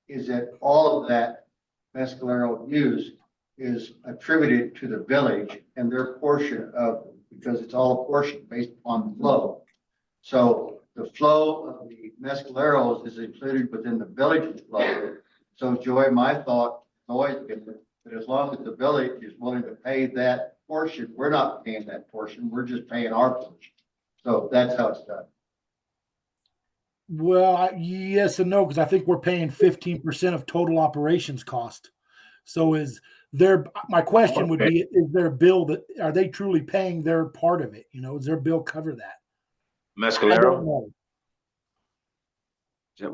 is that all of that Mescalero use is attributed to the village and their portion of, because it's all a portion based upon the flow. So the flow of the Mescaleros is included within the village's flow. So Joy, my thought always been that as long as the village is willing to pay that portion, we're not paying that portion, we're just paying our portion. So that's how it's done. Well, yes and no, because I think we're paying 15% of total operations cost. So my question would be, is their bill are they truly paying their part of it? Does their bill cover that? Mescalero?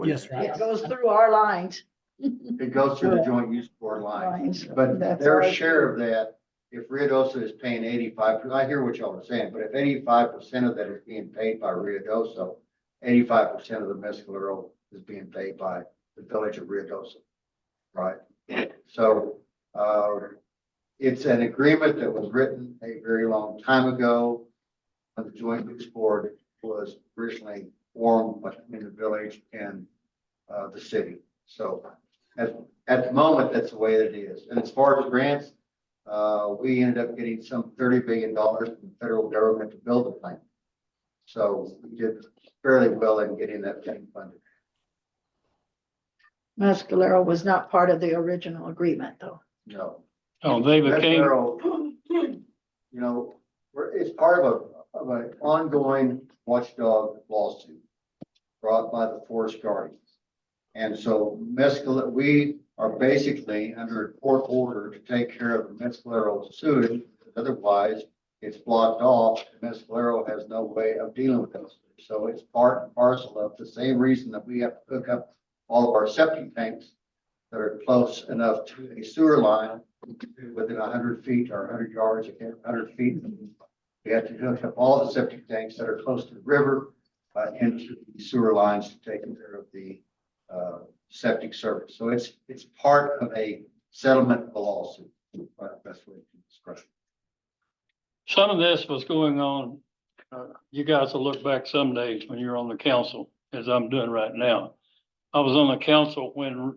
Yes, right. It goes through our lines. It goes through the joint use board lines, but That's their our share of that, if Rio Dosa is paying 85%, I hear what y'all are saying, but if 85% of that is being paid by Rio Dosa, 85% of the Mescalero is being paid by the village of Ruidoso. Right? So, it's an agreement that was written a very long time ago when the Joint Use Board was originally formed between the village and the city. So at the moment, that's the way it is. And as far as grants, we ended up getting some $30 billion from the federal government to build the plant. So we did fairly well in getting that thing funded. Mescalero was not part of the original agreement, though. No. Oh, they became, You know, it's part of an ongoing watchdog lawsuit brought by the Forest Guardians. And so we are basically under a court order to take care of the Mescalero sewage. Otherwise, it's blocked off. Mescalero has no way of dealing with those. So it's part and parcel of the same reason that we have to hook up all of our septic tanks that are close enough to a sewer line within 100 feet or 100 yards, 100 feet. We have to hook up all the septic tanks that are close to the river into the sewer lines to take care of the septic service. So it's part of a settlement of a lawsuit. Best way to describe it. some of this was going on. You guys will look back some days when you're on the council, as I'm doing right now. I was on the council when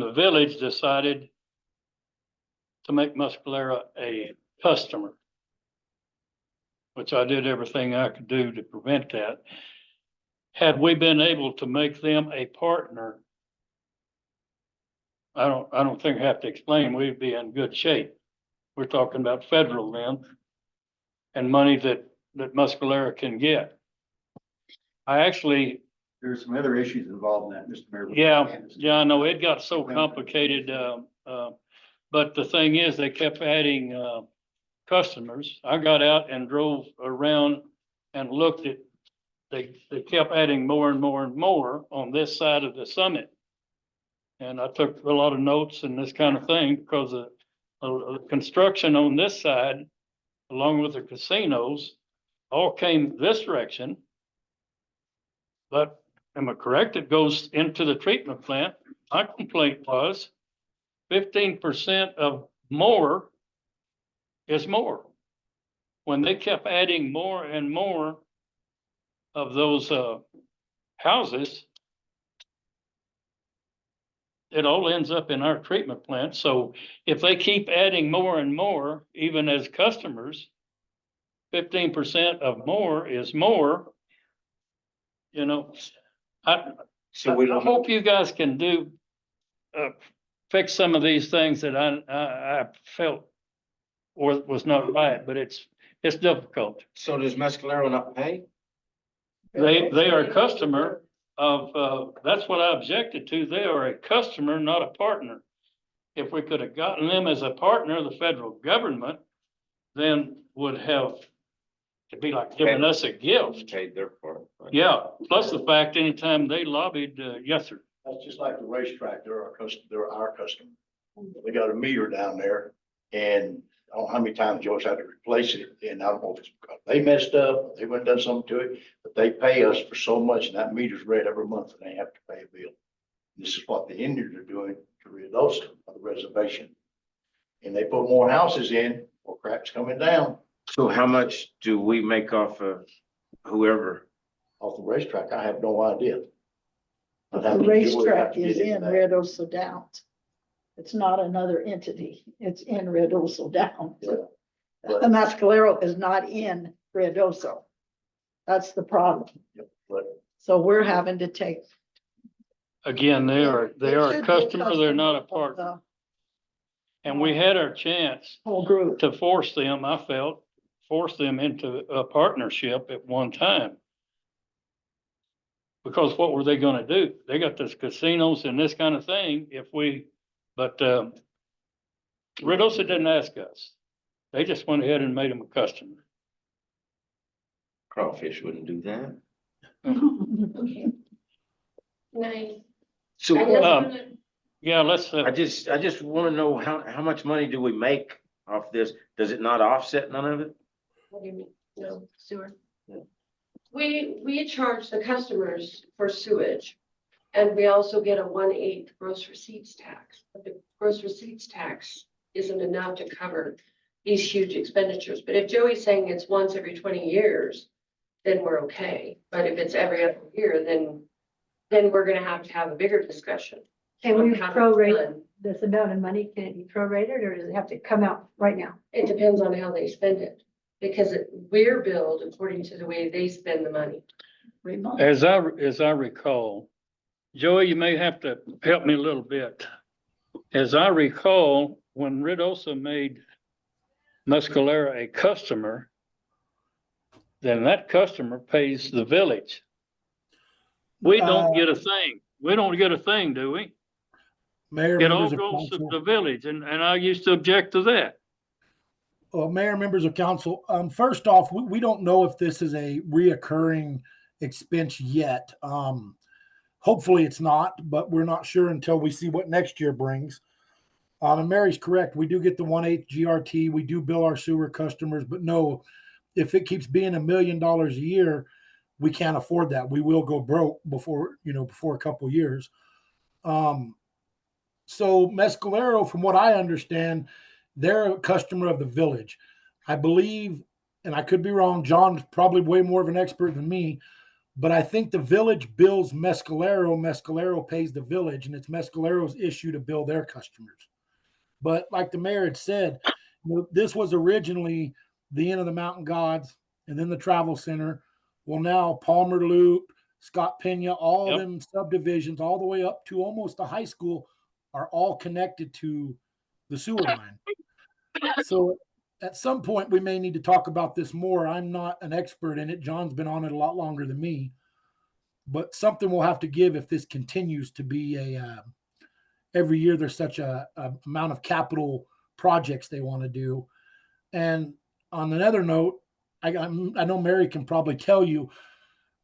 the village decided to make Mescalero a customer, which I did everything I could do to prevent that. Had we been able to make them a partner, I don't think I have to explain, we'd be in good shape. We're talking about federal then and money that Mescalero can get. I actually, There's some other issues involved in that, Mr. Mayor. yeah, I know it got so complicated. But the thing is, they kept adding, customers. I got out and drove around and looked at, they kept adding more and more and more on this side of the summit. And I took a lot of notes and this kind of thing because the construction on this side, along with the casinos, all came this direction. But am I correct? It goes into the treatment plant. My complaint was 15% of more is more. When they kept adding more and more of those houses, it all ends up in our treatment plant. So if they keep adding more and more, even as customers, 15% of more is more. You know, I hope you guys can do, fix some of these things that I felt was not right, but it's difficult. So does Mescalero not pay? They are a customer of, that's what I objected to. They are a customer, not a partner. If we could have gotten them as a partner, the federal government then would have, it'd be like giving us a gift. Paid their part. Right? Yeah, plus the fact anytime they lobbied, yes, sir. That's just like the racetrack. They're our customer. They got a meter down there and I don't know how many times Joyce had to replace it. And I don't know if it's because they messed up, they went and done something to it, but they pay us for so much and that meter's read every month and they have to pay a bill. This is what the Indians are doing to Ruidoso on the reservation. And they put more houses in, more crap's coming down So how much do we make off of whoever? off the racetrack. I have no idea. I'd have The to- Joey would have racetrack to get is into in that. Ruidoso Downs. It's not another entity. It's in Ruidoso Downs. Yeah, but- The Mescalero is not in Ruidoso. That's the problem. But So we're having to take. Again, they are They a should be customer, they're not a of partner. the And we had our chance Whole group. to force them, I felt, force them into a partnership at one time. Because what were they gonna do? They got this casinos and this kind of thing but Ruidoso didn't ask us. They just went ahead and made them a customer. Crawfish wouldn't do that. Nice. So I just Um, wanna- Yeah, let's, I just want to know how much money do we make off this? Does it not offset none of it? What do you mean? No, sewer? Yeah. We charge the customers for sewage. And we also get a 1/8 gross receipts tax. But the gross receipts tax isn't enough to cover these huge expenditures. But if Joey's saying it's once every 20 years, then we're okay. But if it's every other year, then we're gonna have to have a bigger discussion. Can on we how to prorate fund. this amount of money? Can it be prorated or does it have to come out right now? It depends on how they spend it, because we're billed according to the way they spend the money. As I recall, Joey, you may have to help me a little bit. As I recall, when Ridosa made Mescalera a customer, then that customer pays the village. We don't get a thing. We don't get a thing, do we? Mayor, It all members of goes to council. the village, and I used to object to that. Well, Mayor, members of council, first off, we don't know if this is a reoccurring expense yet. Hopefully it's not, but we're not sure until we see what next year brings. And Mary's correct. We do get the 1/8 GRT. We do bill our sewer customers, but no, if it keeps being $1 million a year, we can't afford that. We will go broke before a couple years. So Mescalero, from what I understand, they're a customer of the village. I believe, and I could be wrong, John's probably way more of an expert than me, but I think the village bills Mescalero, Mescalero pays the village, and it's Mescalero's issue to bill their customers. But like the mayor had said, this was originally the Inn of the Mountain Gods and then the Travel Center. Well, now Palmer Loop, Scott Pena, all Yep. them subdivisions, all the way up to almost the high school, are all connected to the sewer line. So at some point, we may need to talk about this more. I'm not an expert in it. John's been on it a lot longer than me, but something will have to give if this continues to be every year there's such a amount of capital projects they want to do. And on another note, I know Mary can probably tell you,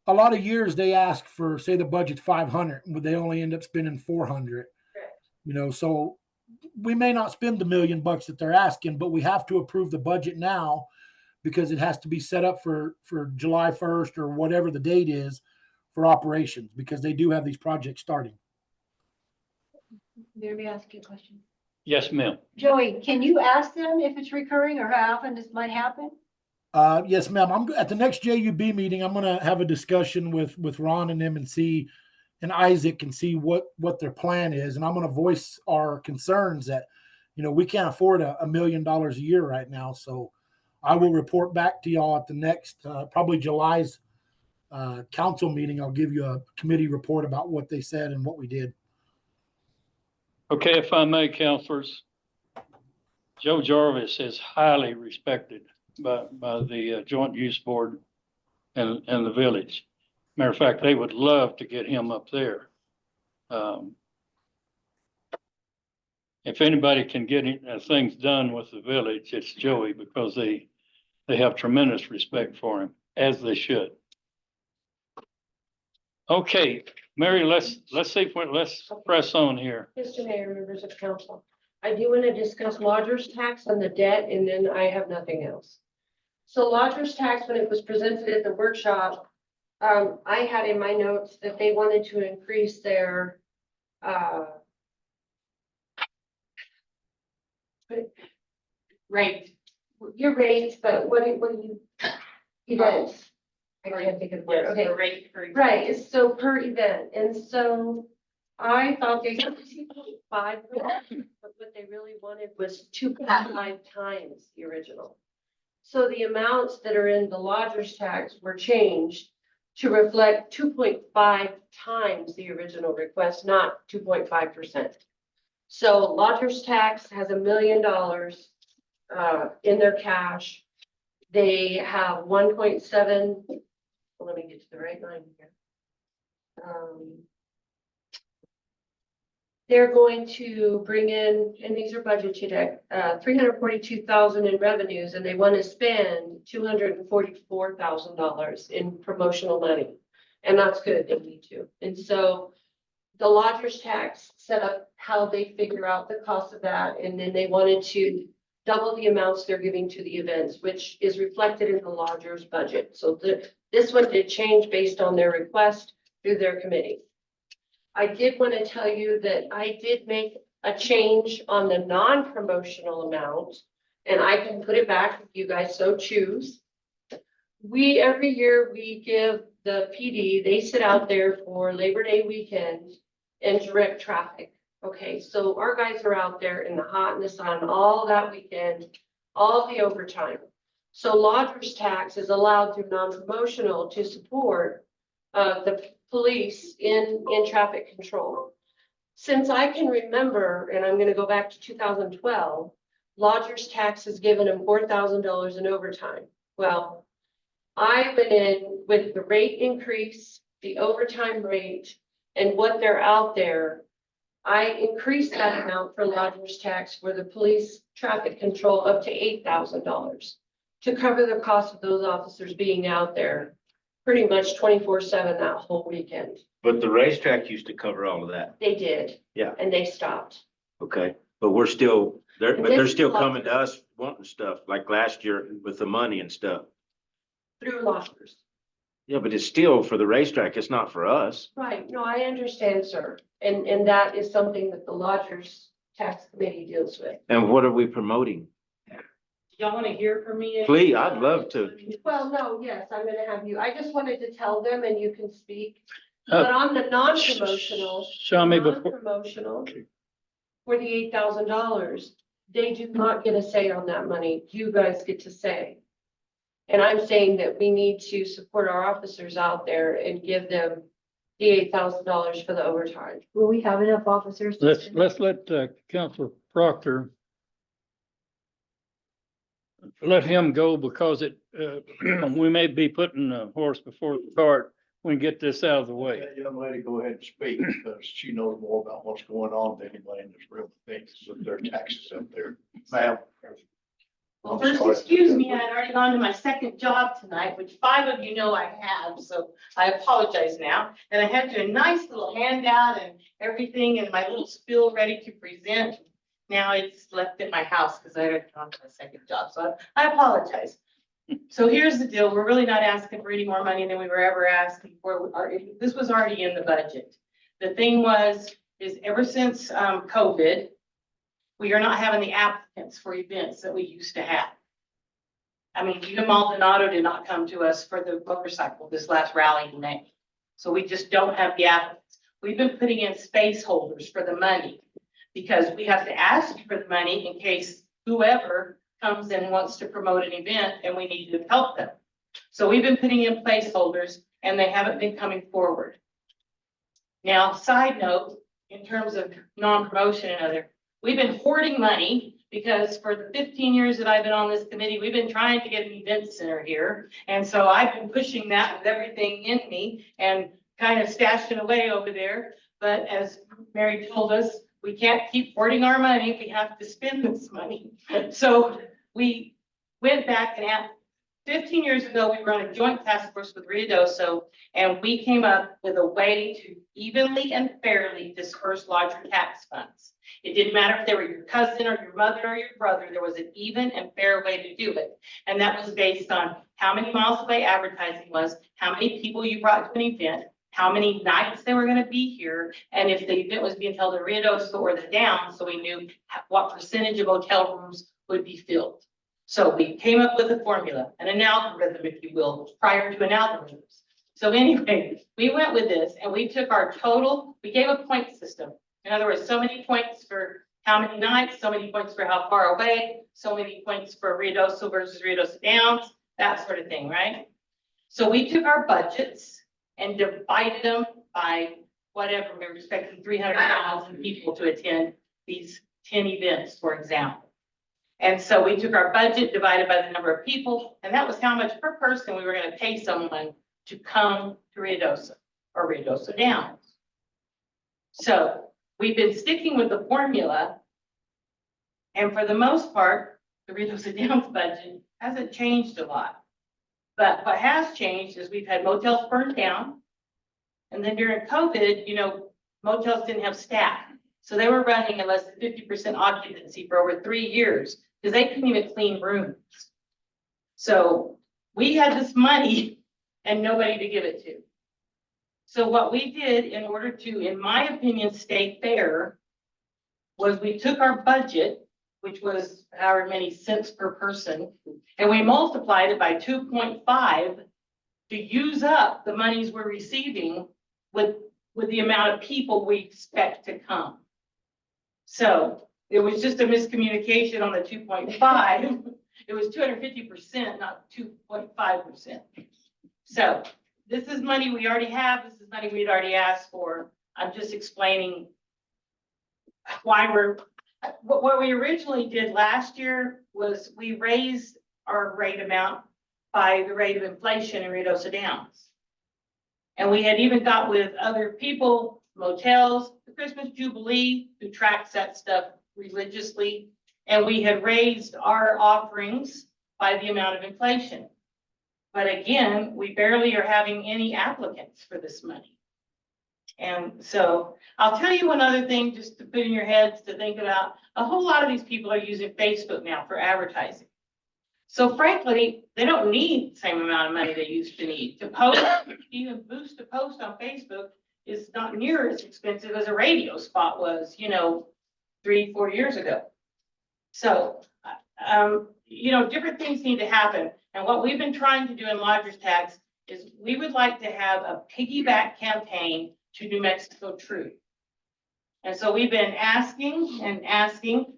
a lot of years they ask for, say the budget's 500, but they only end up spending 400. So we may not spend the $1 million that they're asking, but we have to approve the budget now because it has to be set up for July 1st or whatever the date is for operations, because they do have these projects starting. Let me ask you a question. Yes, ma'am. Joey, can you ask them if it's recurring or how often this might happen? Yes, ma'am. I'm at the next JUB meeting. I'm going to have a discussion with Ron and them and Isaac and see what their plan is. And I'm going to voice our concerns that, we can't afford $1 million a year right now. So I will report back to y'all at the next, probably July's council meeting. I'll give you a committee report about what they said and what we did. Okay, if I may, councilors, Joe Jarvis is highly respected by the Joint Use Board and the village. Matter of fact, they would love to get him up there. If anybody can get things done with the village, it's Joey, because they have tremendous respect for him, as they should. Okay, Mary, let's press on here. Mr. Mayor, members of council, I do want to discuss lodger's tax on the debt, and then I have nothing else. So lodger's tax, when it was presented at the workshop, I had in my notes that they wanted to increase their Right. your rates, but what do you events? I can't think of the word. Okay. Rate for. Right, it's so per event, and so I thought they got 2.5, but what they really wanted was 2.5 times the original. So the amounts that are in the lodger's tax were changed to reflect 2.5 times the original request, not 2.5%. So lodger's tax has $1 million in their cash. They have 1.7. Let me get to the right line here. They're going to bring in, and these are budgeted at $342,000 in revenues, and they want to spend $244,000 in promotional money, and that's good. They need to, and so the lodger's tax set up how they figure out the cost of that, and then they wanted to double the amounts they're giving to the events, which is reflected in the lodger's budget. So this one did change based on their request through their committee. I did want to tell you that I did make a change on the non-promotional amount, and I can put it back if you guys so choose. Every year, we give the PD, they sit out there for Labor Day weekend and direct traffic. Okay, so our guys are out there in the hot and the sun all that weekend, all the overtime. So lodger's tax is allowed through non-promotional to support the police in traffic control. Since I can remember, and I'm gonna go back to 2012, lodger's tax has given them $4,000 in overtime. Well, I went in with the rate increase, the overtime rate, and what they're out there. I increased that amount for lodger's tax for the police traffic control up to $8,000 to cover the cost of those officers being out there pretty much 24/7 that whole weekend. But the racetrack used to cover all of that. They did. Yeah. And they stopped. Okay, but we're still, they're, And but they're this is still like- coming to us wanting stuff like last year with the money and stuff. Through lodgers. Yeah, but it's still for the racetrack. It's not for us. Right, no, I understand, sir. And that is something that the lodgers tax committee deals with. And what are we promoting? Y'all want to hear from me? Please, I'd love to. Well, no, yes, I'm gonna have you, I just wanted to tell them and you can speak. Uh, But on the non-promotional. Show me before, Non-promotional, for the $8,000, they do not get a say on that money. You guys get to say. And I'm saying that we need to support our officers out there and give them the $8,000 for the overtime. Will we have enough officers? to let's, send? let's let Councilor Proctor let him go because we may be putting the horse before the cart when we get this out of the way. That young lady go ahead and speak because she knows more about what's going on than anybody in this room thinks with their taxes up there. Ma'am. Well, I'm first, sorry. excuse me, I'd already gone to my second job tonight, which 5 of you know I have, so I apologize now. And I had you a nice little handout and everything and my little spill ready to present. Now it's left at my house because I had gone to my second job, so I apologize. So here's the deal, we're really not asking for any more money than we were ever asking for. This was already in the budget. The thing is ever since COVID, we are not having the applicants for events that we used to have. I mean, even Maldonado did not come to us for the motorcycle this last rally in May. So we just don't have the applicants. We've been putting in space holders for the money because we have to ask for the money in case whoever comes and wants to promote an event and we need to help them. So we've been putting in placeholders and they haven't been coming forward. Now, side note, in terms of non-promotion and other, we've been hoarding money because for the 15 years that I've been on this committee, we've been trying to get an event center here. And so I've been pushing that with everything in me and kind of stashing away over there. But as Mary told us, we can't keep hoarding our money. We have to spend this money. So we went back and 15 years ago, we were on a joint task force with Ruidoso, and we came up with a way to evenly and fairly disperse lodger tax funds. It didn't matter if they were your cousin or your mother or your brother, there was an even and fair way to do it. And that was based on how many miles away advertising was, how many people you brought to an event, how many nights they were gonna be here, and if the event was being held in Ruidoso or the Downs, so we knew what percentage of hotel rooms would be filled. So we came up with a formula and an algorithm, if you will, prior to an algorithm. So anyway, we went with this and we took our total, we gave a point system. In other words, so many points for how many nights, so many points for how far away, so many points for Ruidoso versus Ruidoso Downs, that sort of thing, right? So we took our budgets and divided them by whatever, we were expecting 300,000 people to attend these 10 events, for example. And so we took our budget divided by the number of people, and that was how much per person we were going to pay someone to come to Ruidoso or Ruidoso Downs. So we've been sticking with the formula. And for the most part, the Ruidoso Downs budget hasn't changed a lot. But what has changed is we've had motels burned down. And then during COVID, you know, motels didn't have staff. So they were running at less than 50% occupancy for over 3 years because they couldn't even clean rooms. So we had this money and nobody to give it to. So what we did in order to, in my opinion, stay fair, was we took our budget, which was however many cents per person, and we multiplied it by 2.5 to use up the monies we're receiving with the amount of people we expect to come. So it was just a miscommunication on the 2.5. It was 250%, not 2.5%. So this is money we already have. This is money we'd already asked for. I'm just explaining why what we originally did last year was we raised our rate amount by the rate of inflation in Ruidoso Downs. And we had even got with other people, motels, the Christmas Jubilee, who tracks that stuff religiously. And we had raised our offerings by the amount of inflation. But again, we barely are having any applicants for this money. And so I'll tell you one other thing, just to put in your heads to think about. A whole lot of these people are using Facebook now for advertising. So frankly, they don't need the same amount of money they used to need. To post, even boost a post on Facebook is not near as expensive as a radio spot was, 3-4 years ago. So, different things need to happen. And what we've been trying to do in Lodgers Tax is we would like to have a piggyback campaign to New Mexico Truth. And so we've been asking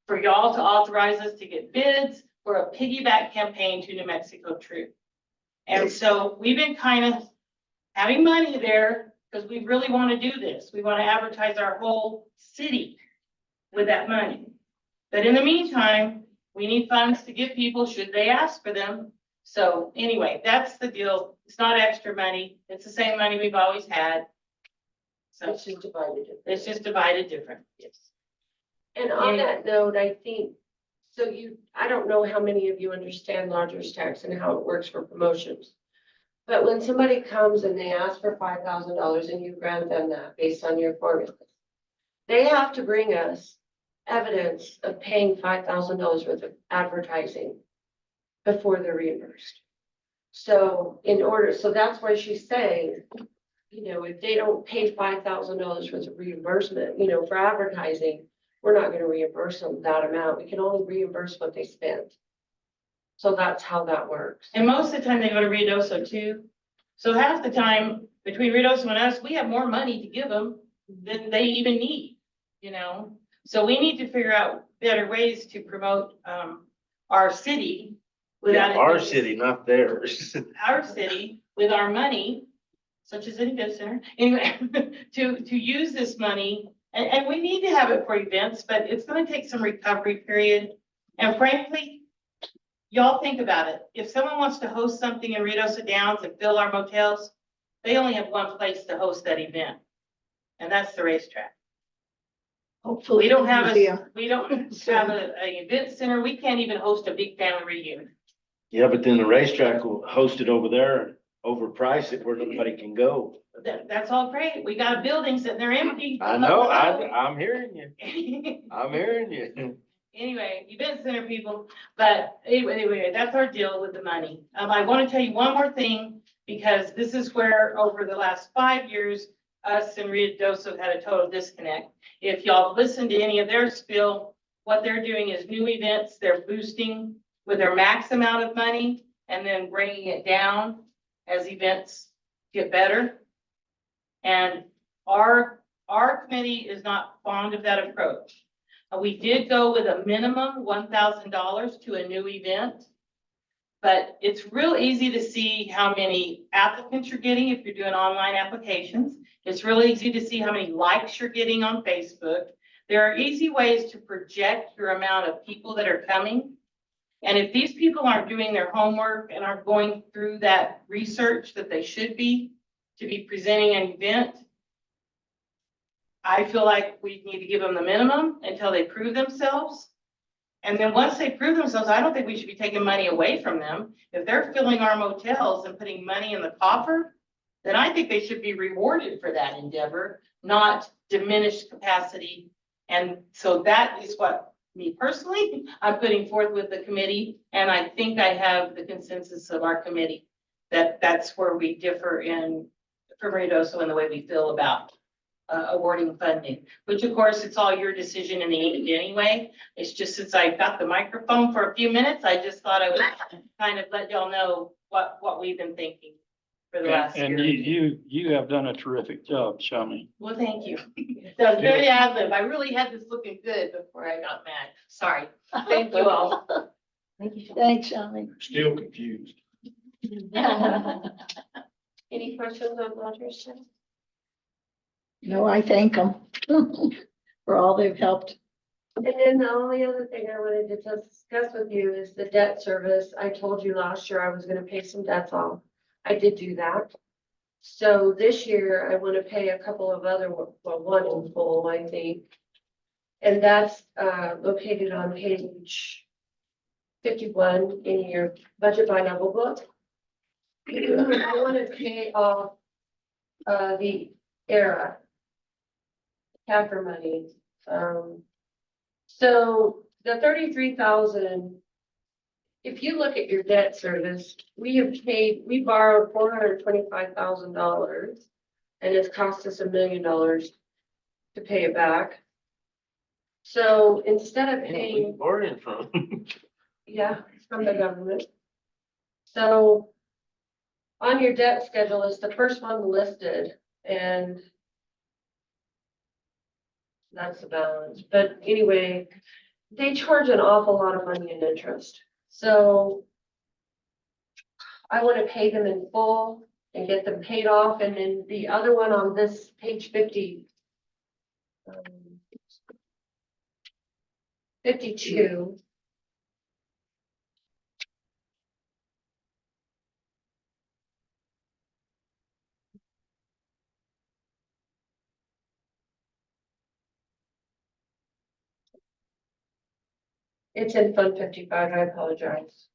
for y'all to authorize us to get bids for a piggyback campaign to New Mexico Truth. And so we've been kind of having money there because we really want to do this. We want to advertise our whole city with that money. But in the meantime, we need funds to give people should they ask for them. So anyway, that's the deal. It's not extra money. It's the same money we've always had. So It's just divided. it's just divided different. Yes. And on that note, I think, I don't know how many of you understand Lodgers Tax and how it works for promotions. But when somebody comes and they ask for $5,000 and you grant them that based on your formula, they have to bring us evidence of paying $5,000 worth of advertising before they're reimbursed. So that's why she's saying, if they don't pay $5,000 worth of reimbursement, for advertising, we're not going to reimburse them that amount. We can only reimburse what they spent. So that's how that works. And most of the time they go to Ruidoso too. So half the time between Ruidoso and us, we have more money to give them than they even need, So we need to figure out better ways to promote our city without it Our being- city, not theirs. our city with our money, such as an event center, anyway, to use this money. And we need to have it for events, but it's going to take some recovery period. And frankly, y'all think about it. If someone wants to host something in Ruidoso Downs and fill our motels, they only have one place to host that event. And that's the racetrack. Hopefully. We don't have museum. an event center. We can't even host a big family reunion. Yeah, but then the racetrack will host it over there, overprice it where nobody can go. That's all great. We got a building sitting there empty. I know, I'm hearing you. I'm hearing you. Anyway, event center people, but anyway, that's our deal with the money. I want to tell you one more thing, because this is where over the last 5 years, us and Ruidoso had a total disconnect. If y'all listen to any of their spiel, what they're doing is new events, they're boosting with their max amount of money and then bringing it down as events get better. And our committee is not fond of that approach. We did go with a minimum $1,000 to a new event, but it's real easy to see how many applicants you're getting if you're doing online applications. It's really easy to see how many likes you're getting on Facebook. There are easy ways to project your amount of people that are coming. And if these people aren't doing their homework and aren't going through that research that they should be to be presenting an event, I feel like we need to give them the minimum until they prove themselves. And then once they prove themselves, I don't think we should be taking money away from them. If they're filling our motels and putting money in the coffer, then I think they should be rewarded for that endeavor, not diminished capacity. And so that is what me personally, I'm putting forth with the committee. And I think I have the consensus of our committee that that's where we differ in for Ruidoso and the way we feel about awarding funding, which of course, it's all your decision in the end anyway. It's just since I got the microphone for a few minutes, I just thought I would kind of let y'all know what we've been thinking for the last And year. you have done a terrific job, Shami. Well, thank you. That was very ad lib. I really had this looking good before I got mad. Sorry. Thank you all. Thank you. Thanks, Shami. Still confused. Any questions on Rogers? No, I thank them for all they've helped. And then the only other thing I wanted to discuss with you is the debt service. I told you last year I was gonna pay some debts off. I did do that. So this year I want to pay a couple of other, well, one in full, I think. And that's located on page 51 in your budget by level book. I want to pay off the ERA CAFR money. So the 33,000, if you look at your debt service, we borrowed $425,000 and it's cost us $1 million to pay it back. So instead of paying, Borrowing from. yeah, from the government. So on your debt schedule is the first one listed and that's the balance. But anyway, they charge an awful lot of money in interest. So I want to pay them in full and get them paid off. And then the other one on this page 52. It's in Fund 55, I apologize.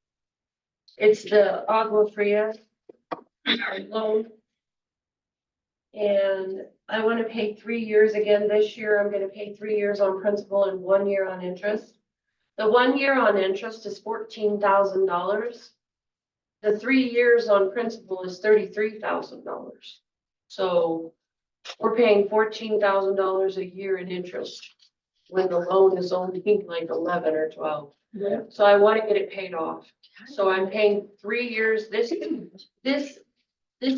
It's the Agua Fria loan. And I want to pay 3 years again this year. I'm going to pay 3 years on principal and 1 year on interest. The 1 year on interest is $14,000. The 3 years on principal is $33,000. So we're paying $14,000 a year in interest when the loan is only like 11 or 12. Yeah. So I want to get it paid off. So I'm paying 3 years this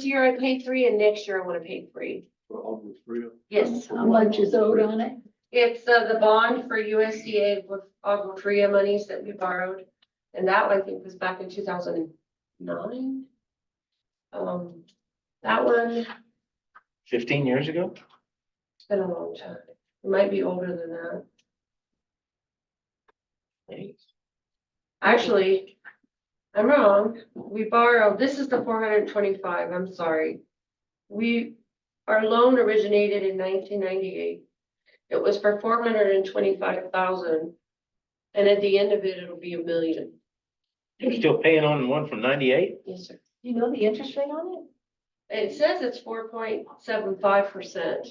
year I pay 3 and next year I want to pay 3. For all the three. Yes. How much is owed on it? It's the bond for USDA with Agua Fria monies that we borrowed. And that I think was back in 2009. That one, 15 years ago? it's been a long time. It might be older than that. Actually, I'm wrong. We borrowed, this is the 425, I'm sorry. Our loan originated in 1998. It was for 425,000. And at the end of it, it'll be $1 million. You're still paying on one from 98? Yes, sir. Do you know the interest rate on it? It says it's 4.75%,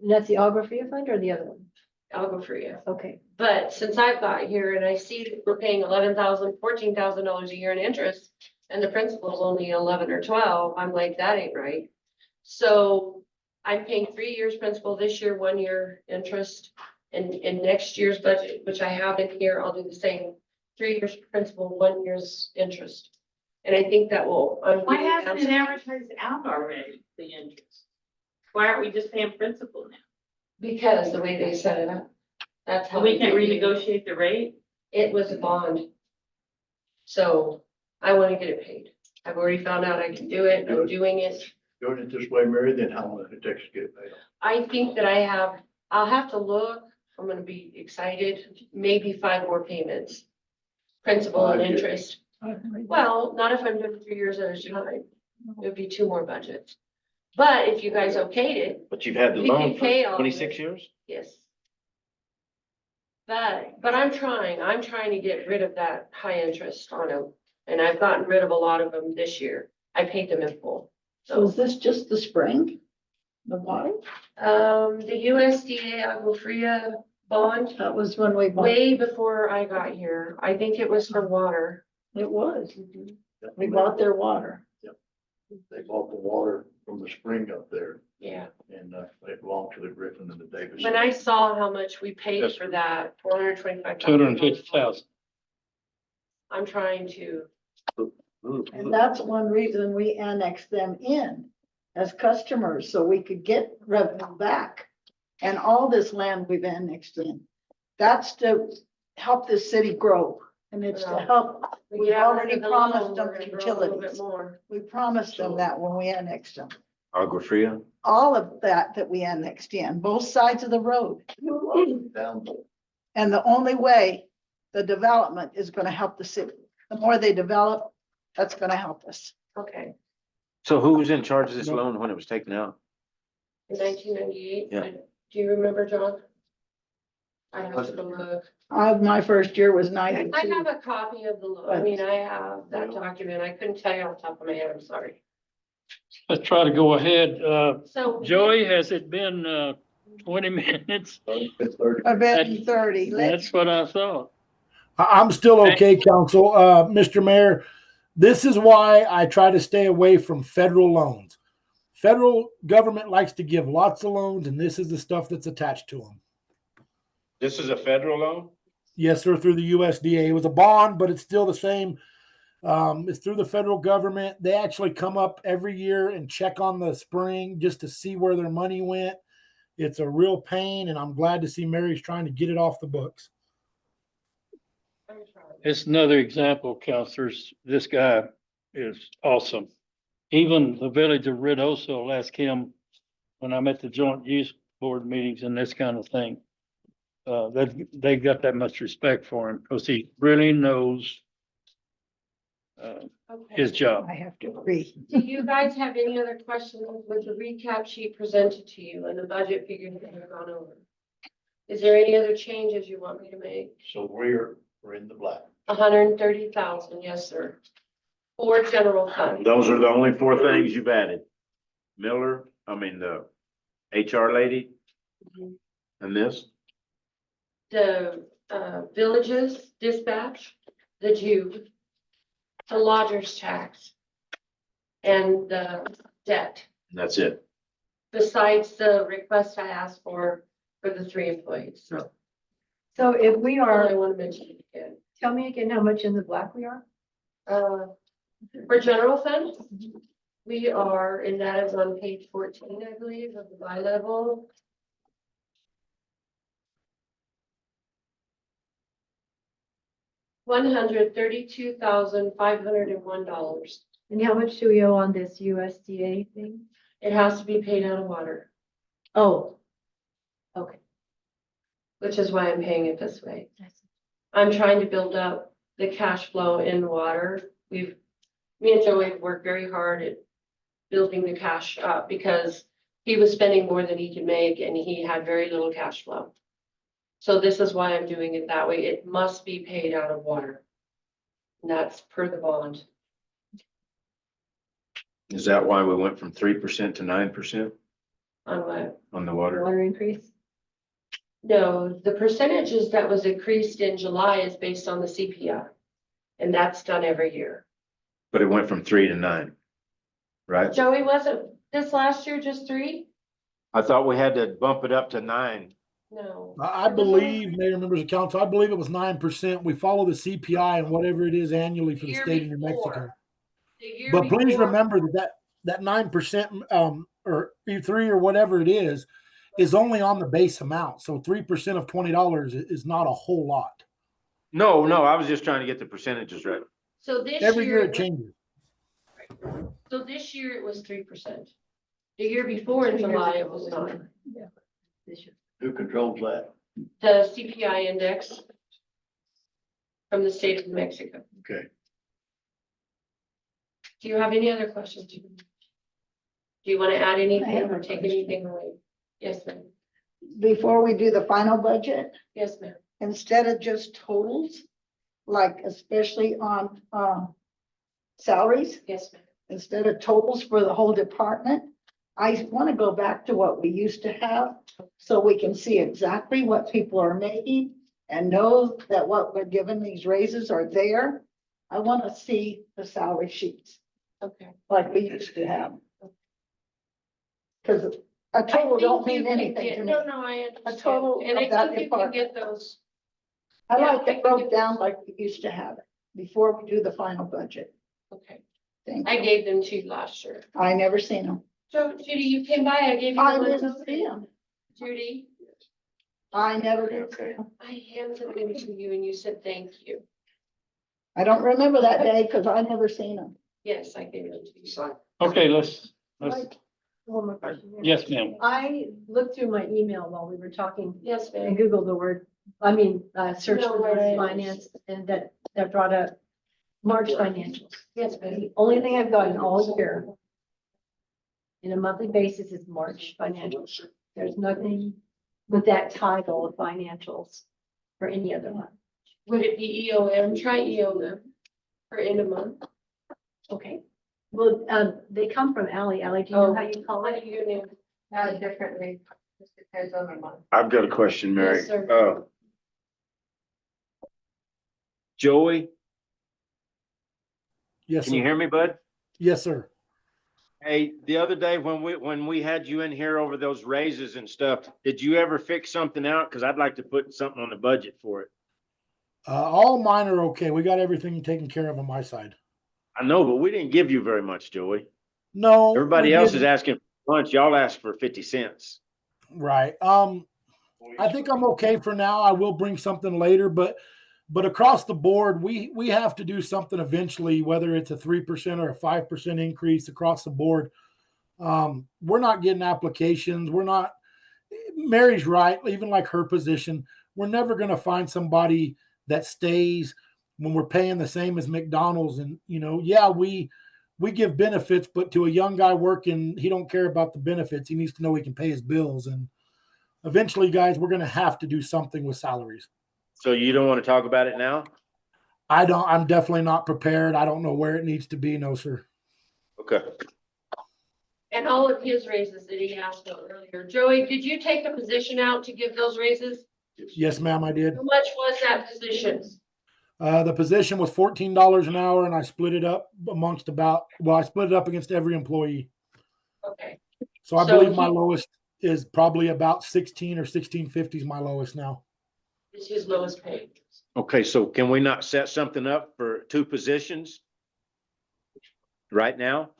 That's the Agua Fria fund or the other one? Agua Fria. Okay. But since I've got here and I see that we're paying $14,000 a year in interest and the principal is only 11 or 12, I'm like, that ain't right. So I'm paying 3 years principal this year, 1 year interest. And in next year's budget, which I have in here, I'll do the same, 3 years principal, 1 year's interest. And I think that will. Why hasn't it advertised out already, the interest? Why aren't we just paying principal now? Because the way they set it up. That's how. We can't they do it. renegotiate the rate? It was a bond. So I want to get it paid. I've already found out I can do it. I'm doing it. Doing it this way, Mary, then how long it takes to get it paid off? I think that I'll have to look. I'm gonna be excited, maybe 5 more payments. Principal and 5 years. interest. Well, not if I'm doing 3 years at a time. It'd be 2 more budgets. But if you guys okayed it, But you've had the We can loan pay for all 26 of it. years? yes. But I'm trying to get rid of that high interest on them. And I've gotten rid of a lot of them this year. I paid them in full. So is this just the spring? The water? The USDA Agua Fria bond, That was when we bought, way before I got here. I think it was for water. it was. We bought their water. They bought the water from the spring up there, Yeah. and, they belong to the Griffin and the Davis. When I saw how much we paid Yes. for that, 425. 250,000. I'm trying to, And that's one reason we annexed them in as customers, so we could get revenue back. And all this land we've annexed in, that's to help this city grow. And it's to Yeah. help, we we've get out already of the loan, promised them we're gonna grow a little bit utilities. more. We promised them that when we annexed them. Agua Fria? All of that we annexed in, both sides of the road. Down, And the only way the development is gonna help the city. The more they develop, that's gonna help us. Okay, So who was in charge of this loan when it was taken out? in 1998. Yeah. Do you remember, John? I have to look. My first year was I 92. have a copy of the, I mean, I have that document. I couldn't tell you off the top of my head, I'm sorry. Let's try to go ahead. So. Joey, has it been 20 minutes? it's 30. I've been 30. That's what I thought. I'm still okay, council. Mr. Mayor, this is why I try to stay away from federal loans. Federal government likes to give lots of loans, and this is the stuff that's attached to them. This is a federal loan? Yes, sir, through the USDA. It was a bond, but it's still the same. It's through the federal government. They actually come up every year and check on the spring just to see where their money went. It's a real pain, and I'm glad to see Mary's trying to get it off the books. It's another example, counselors. This guy is awesome. Even the village of Ruidoso will ask him when I'm at the joint use board meetings and this kind of thing. They got that much respect for him because he really knows his job. I have to agree. Do you guys have any other questions with the recap sheet presented to you and the budget figures that have gone over? Is there any other changes you want me to make? So we're in the black. 130,000, yes, sir. For general fund. Those are the only four things you've added. Miller, the HR lady, and this? The villages dispatch, the Jude, the lodger's tax, and the debt, That's it. besides the request I asked for the 3 employees. So if we I are, want to mention it again. tell me again how much in the black we are? For general fund, we are, and that is on page 14, I believe, of the bi-level. $132,501. And how much do we owe on this USDA thing? It has to be paid out of water, Oh. Okay. which is why I'm paying it this way. I'm trying to build up the cash flow in water. Me and Joey worked very hard at building the cash up because he was spending more than he could make and he had very little cash flow. So this is why I'm doing it that way. It must be paid out of water. And that's per the bond. Is that why we went from 3% to 9% On what? on the water? Water increase? No, the percentages that was increased in July is based on the CPI. And that's done every year. But it went from 3 to 9, right? Joey, wasn't this last year just 3? I thought we had to bump it up to 9. No. I believe, Mayor, members of council, I believe it was 9%. We follow the CPI and whatever it is annually for the Year state of New Mexico. before. The year But please before- remember that 9%, or 3 or whatever it is only on the base amount. So 3% of $20 is not a whole lot. No, I was just trying to get the percentages right. So this Every year year, it changes. so this year it was 3%. The year before in July, it was not. Yeah. This year. Who controls that? The CPI index from the state of New Mexico. Okay. Do you have any other questions? Do you want to add anything have a or take question. anything away? Yes, ma'am. Before we do the final budget, Yes, ma'am. instead of just totals, like especially on salaries, Yes, ma'am. instead of totals for the whole department, I want to go back to what we used to have so we can see exactly what people are making and know that what we're given these raises are there. I want to see the salary sheets Okay. like we used to have. Cause a total don't mean anything to me. No, no, I understand. total And I of that think you can department. get those. I Yeah, like I it broke think down like we used to have it before we do the final budget. Okay, Thank I you. gave them to you last year. I never seen them. So Judy, you came by, I gave you. I the ones. didn't see them. Judy, I never did see them. I handed them to you and you said thank you. I don't remember that day because I never seen them. Yes, I gave them to you. Okay, let's, One more question. yes, ma'am. I looked through my email while we were talking Yes, and ma'am. Googled the word, searched No the word worries. finance and that brought up March financials. Yes, ma'am. The only thing I've gotten all year in a monthly basis is March financials. There's nothing with that title of financials for any other month. Would it be EOM? Try EOM for end of month. Okay. Well, they come from Ally. Ally, do you know how you call What it? do you name? Differently, just depends on the month. I've got a question, Mary. Yes, sir. Joey, Yes, can you sir. hear me, bud? Yes, sir. Hey, the other day when we had you in here over those raises and stuff, did you ever fix something out? Cause I'd like to put something on the budget for it. All mine are okay. We got everything taken care of on my side. I know, but we didn't give you very much, Joey. No. Everybody we else is didn't. asking for lunch. Y'all asked for 50 cents. Right. I think I'm okay for now. I will bring something later, but across the board, we have to do something eventually, whether it's a 3% or a 5% increase across the board. We're not getting applications. We're not. Mary's right. Even like her position, we're never going to find somebody that stays when we're paying the same as McDonald's. And yeah, we give benefits, but to a young guy working, he don't care about the benefits. He needs to know he can pay his bills. And eventually, guys, we're going to have to do something with salaries. So you don't want to talk about it now? I'm definitely not prepared. I don't know where it needs to be. No, sir. Okay. And all of his raises that he asked about earlier. Joey, did you take a position out to give those raises? Yes, ma'am, I did. How much was that position? The position was $14 an hour, and I split it up I split it up against every employee. Okay, So I So believe my he- lowest is probably about 16 or 16.50 is my lowest now. it's his lowest paid. Okay, so can we not set something up for 2 positions? Right now?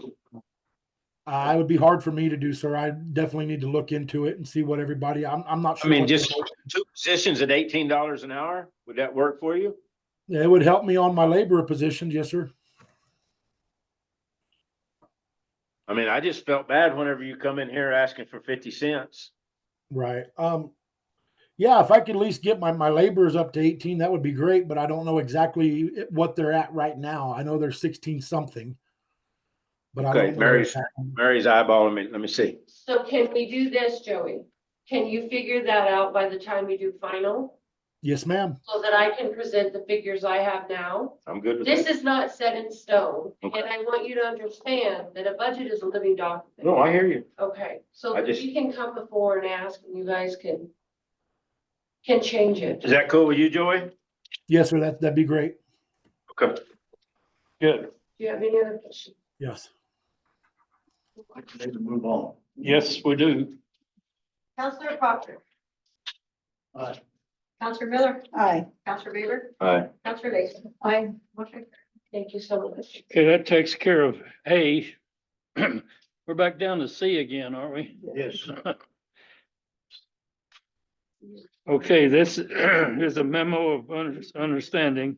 It would be hard for me to do, sir. I definitely need to look into it and see what everybody, I'm not I sure. mean, what just the- 2 positions at $18 an hour? Would that work for you? Yeah, it would help me on my laborer positions. Yes, sir. I mean, I just felt bad whenever you come in here asking for 50 cents. Right. Yeah, if I could at least get my laborers up to 18, that would be great, but I don't know exactly what they're at right now. I know they're 16 something. But I Okay, don't know where Mary's it's at. eyeballing me. Let me see. So can we do this, Joey? Can you figure that out by the time we do final? Yes, ma'am. So that I can present the figures I have now? I'm good with This that. is not set in stone, Okay. and I want you to understand that a budget is a living document. No, I hear you. Okay, so I that just- you can come before and ask, and you guys can change it. Is that cool with you, Joey? Yes, sir. That'd be great. Okay. Good. Do you have any other questions? Yes. Need to move on. Yes, we do. Counselor Proctor. Aye. Counselor Miller. Aye. Counselor Weaver. All right. Counselor Lacy. I, Motion Thank you so much. Okay, that takes care of A. We're back down to C again, aren't we? Yes. Okay, this is a memo of understanding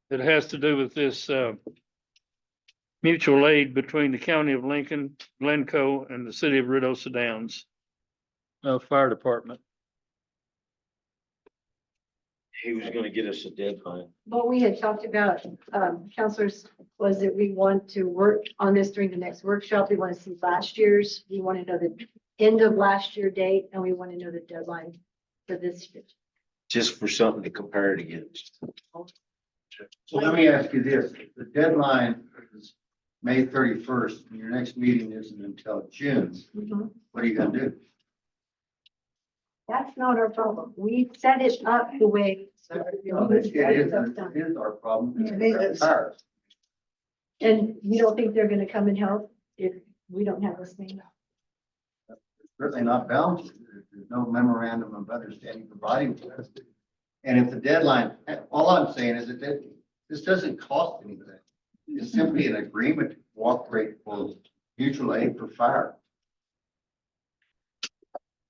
that has to do with this mutual aid between the county of Lincoln, Glencoe, and the city of Ruidoso Downs Fire Department. He was gonna get us a deadline. what we had talked about, counselors, was that we want to work on this during the next workshop. We want to see last year's, we want to know the end of last year date, and we want to know the deadline for this year. Just for something to compare it against. So let me ask you this, the deadline is May 31st, and your next meeting isn't until June. What are you gonna do? That's not our problem. We set it up the way. It is our problem. It is. Ours. And you don't think they're gonna come and help if we don't have this thing? certainly not bound to. There's no memorandum of understanding providing to us. And if the deadline, all I'm saying is that this doesn't cost anything. It's simply an agreement to cooperate for mutual aid for fire.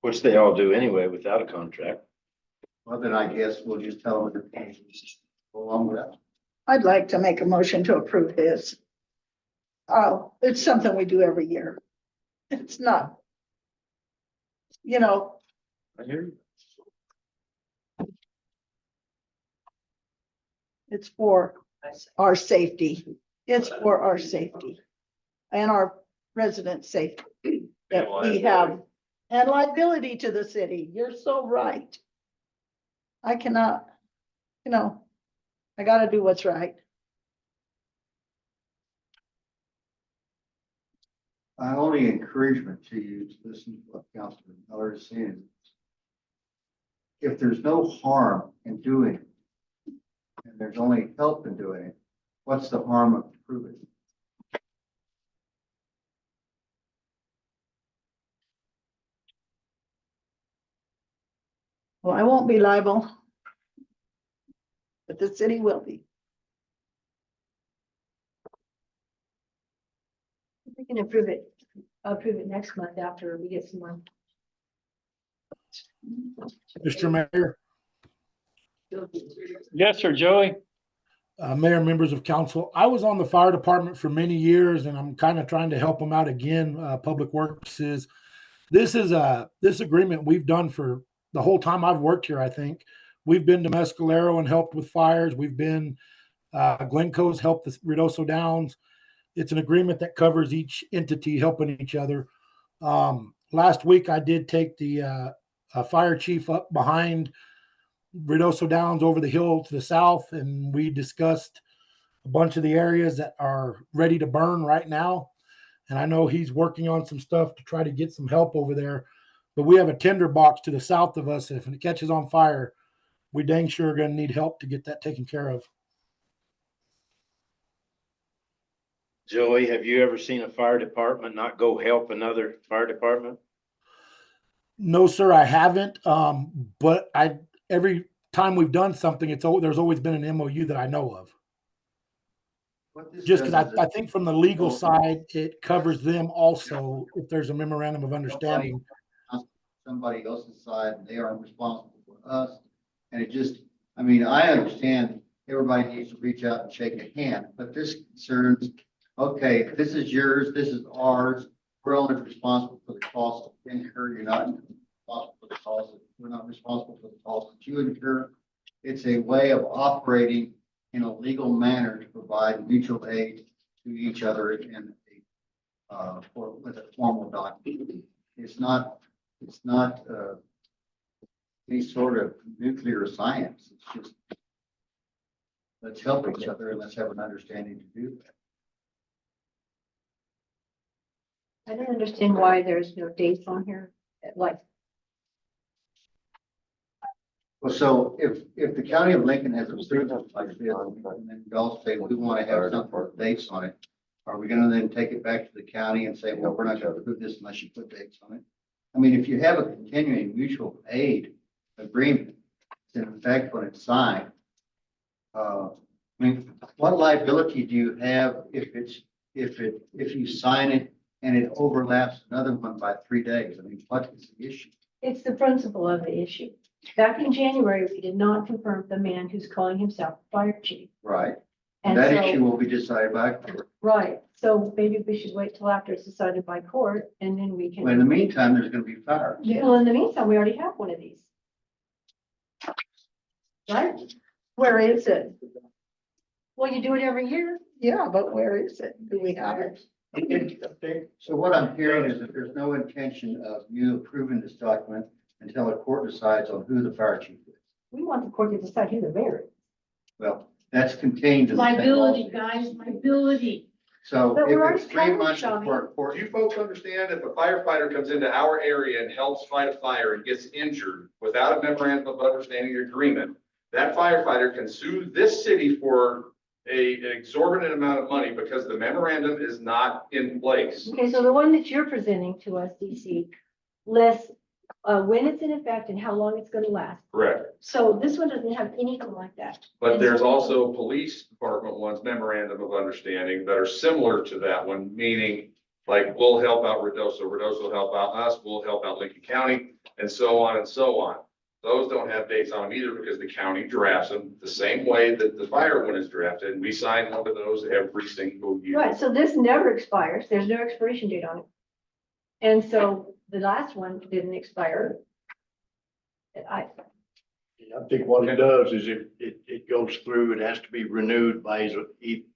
Which they all do anyway without a contract. Well, then I guess we'll just tell them to go along with that. I'd like to make a motion to approve this. Oh, it's something we do every year. It's not. You know, I hear you. it's for our safety. It's for our safety. And our resident safety that we have. And liability to the city. You're so right. I cannot, I gotta do what's right. My only encouragement to you to listen to what Councilor Miller is saying. If there's no harm in doing it, and there's only help in doing it, what's the harm of proving it? Well, I won't be liable. But the city will be. We can approve it next month after we get some more. Mr. Mayor, Yes, sir, Joey. Mayor, members of council, I was on the fire department for many years and I'm kind of trying to help them out again. Public Works is, this agreement we've done for the whole time I've worked here. I think we've been to Mescalero and helped with fires. We've been, Glencoe's helped the Ruidoso Downs. It's an agreement that covers each entity helping each other. Last week I did take the fire chief up behind Ruidoso Downs over the hill to the south, and we discussed a bunch of the areas that are ready to burn right now. And I know he's working on some stuff to try to get some help over there. But we have a tinder box to the south of us. If it catches on fire, we dang sure are going to need help to get that taken care of. Joey, have you ever seen a fire department not go help another fire department? No, sir, I haven't. But every time we've done something, there's always been an MOU that I know of. What this Just because does is I think from the legal side, it covers them also if there's a memorandum of understanding. somebody else's side, and they aren't responsible for us. And it just, I mean, I understand everybody needs to reach out and shake a hand, but this concerns, okay, this is yours, this is ours. We're only responsible for the cost of incur. You're not responsible for the cost. We're not responsible for the cost that you incur. It's a way of operating in a legal manner to provide mutual aid to each other in with a formal document. It's not any sort of nuclear science. It's just, let's help each other and let's have an understanding to do that. I don't understand why there's no dates on here, like, Well, so if the county of Lincoln has approved it like this, and then we all say, we want to have something with dates on it, are we gonna then take it back to the county and say, well, we're not gonna approve this unless you put dates on it? I mean, if you have a continuing mutual aid agreement, it's in effect when it's signed, I mean, what liability do you have if you sign it and it overlaps another one by 3 days? I mean, what is the issue? it's the principle of the issue. Back in January, we did not confirm the man who's calling himself fire chief. Right? And That so, issue will be decided by court. right, so maybe we should wait till after it's decided by court and then we Well, in the can. meantime, there's gonna be fires. Well, in the meantime, we already have one of these. Right? Where is it? Well, you do it every year. Yeah, but where is it? Do we have it? So what I'm hearing is that there's no intention of you approving this document until a court decides on who the fire chief is. We want the court to decide who the mayor is. Well, that's contained in the state Liability, law. guys, liability. So But we're if it's already 3 months covered, before a court, Do you folks understand if a firefighter comes into our area and helps fight a fire and gets injured without a memorandum of understanding or agreement, that firefighter can sue this city for an exorbitant amount of money because the memorandum is not in place. Okay, so the one that you're presenting to us, DC, less, when it's in effect and how long it's gonna last. Correct. So this one doesn't have anything like that. But And there's so- also police department ones, memorandum of understanding that are similar to that one, meaning like we'll help out Redoso, Redoso will help out us, we'll help out Lincoln County, and so on and so on. Those don't have dates on them either because the county drafts them the same way that the fire one is drafted. And we sign one of those every single year. Right, so this never expires. There's no expiration date on it. And so the last one didn't expire. I think what it does is it goes through, it has to be renewed by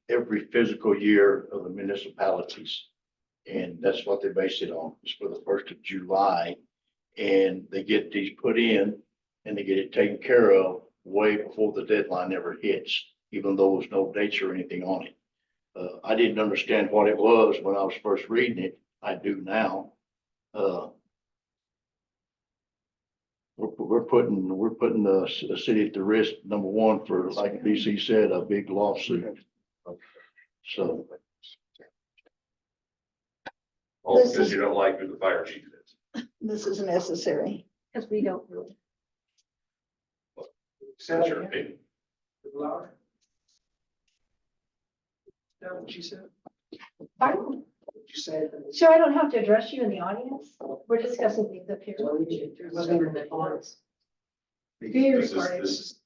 every physical year of the municipalities. And that's what they base it on. It's for the 1st of July. And they get these put in and they get it taken care of way before the deadline ever hits, even though there's no dates or anything on it. I didn't understand what it was when I was first reading it. I do now. We're putting the city at the risk, number one, for, like DC said, a big lawsuit. So. All because you don't like who the fire chief is. This is necessary. because we don't really. That's your opinion. Laura? Is that what you said? Pardon? You said. Sure, I don't have to address you in the audience. We're discussing things up here. This is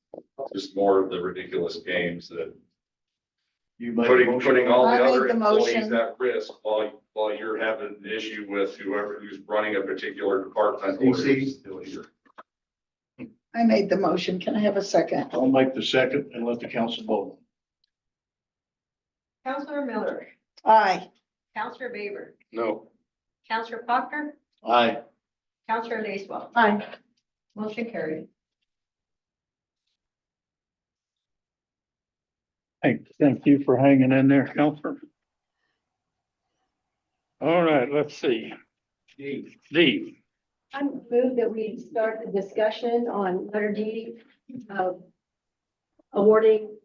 just more of the ridiculous games that You make a motion. putting all I the made other the employees motion. at risk while you're having an issue with who's running a particular department. DC. I made the motion. Can I have a second? I'll make the second and let the council vote. Counselor Miller, Aye. Counselor Baber, No. Counselor Faulkner, Aye. Counselor Lacewell. Aye. Motion carried. Thank you for hanging in there, Counselor. All right, let's see. D. I move that we start the discussion on letter D of awarding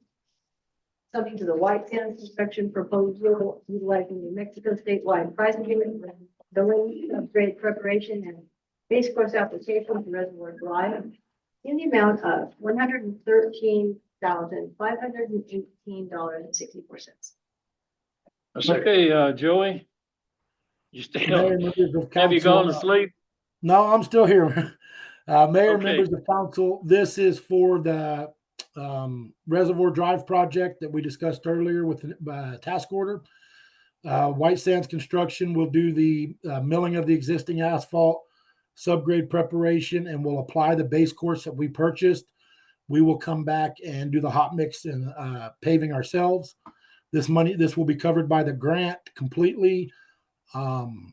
something to the White Sands Construction proposal utilizing New Mexico statewide pricing agreement, billing, upgrade preparation, and base course application to Reservoir Drive in the amount of $113,518.64. Okay, Joey. You still, Mayor, members of have you council, gone to sleep? No, I'm still here. Mayor, Okay. members of council, this is for the Reservoir Drive project that we discussed earlier with the task order. White Sands Construction will do the milling of the existing asphalt, subgrade preparation, and will apply the base course that we purchased. We will come back and do the hot mix and paving ourselves. This will be covered by the grant completely. In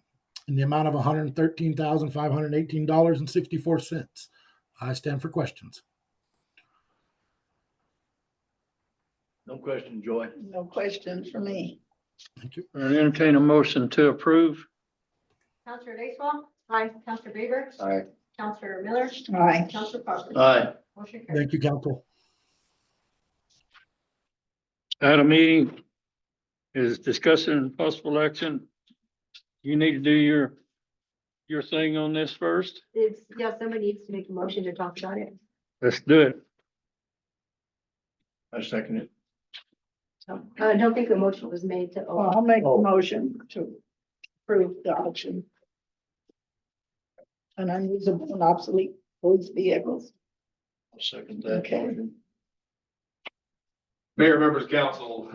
the amount of $113,518.64. I stand for questions. No question, Joy. No question for me. Thank you. I entertain a motion to approve. Counselor Lacewell. Aye. Counselor Baber. Aye. Counselor Miller. Aye. Counselor Faulkner. Aye. Motion carried. Thank you, council. At a meeting is discussing possible action. You need to do your thing on this first. Yeah, somebody needs to make a motion to talk about it. Let's do it. I second it. I don't think the motion was made to. Well, I'll make a motion to approve the auction. And unusable and obsolete police vehicles. I'll second that. Okay. Mayor, members of council,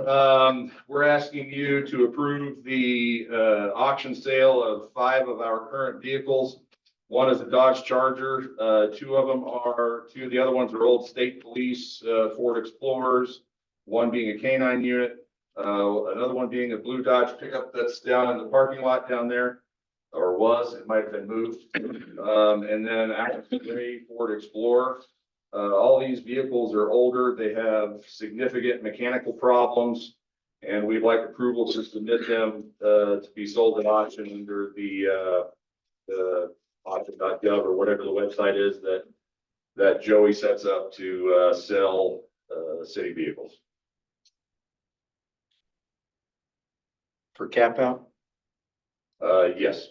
we're asking you to approve the auction sale of 5 of our current vehicles. One is a Dodge Charger, two of the other ones are old state police Ford Explorers, one being a K9 unit, another one being a blue Dodge pickup that's down in the parking lot down there, or was, it might have been moved. And then a gray Ford Explorer. All these vehicles are older. They have significant mechanical problems. And we'd like approval to submit them to be sold at auction under the auction.gov or whatever the website is that Joey sets up to sell city vehicles. For cap out? Yes.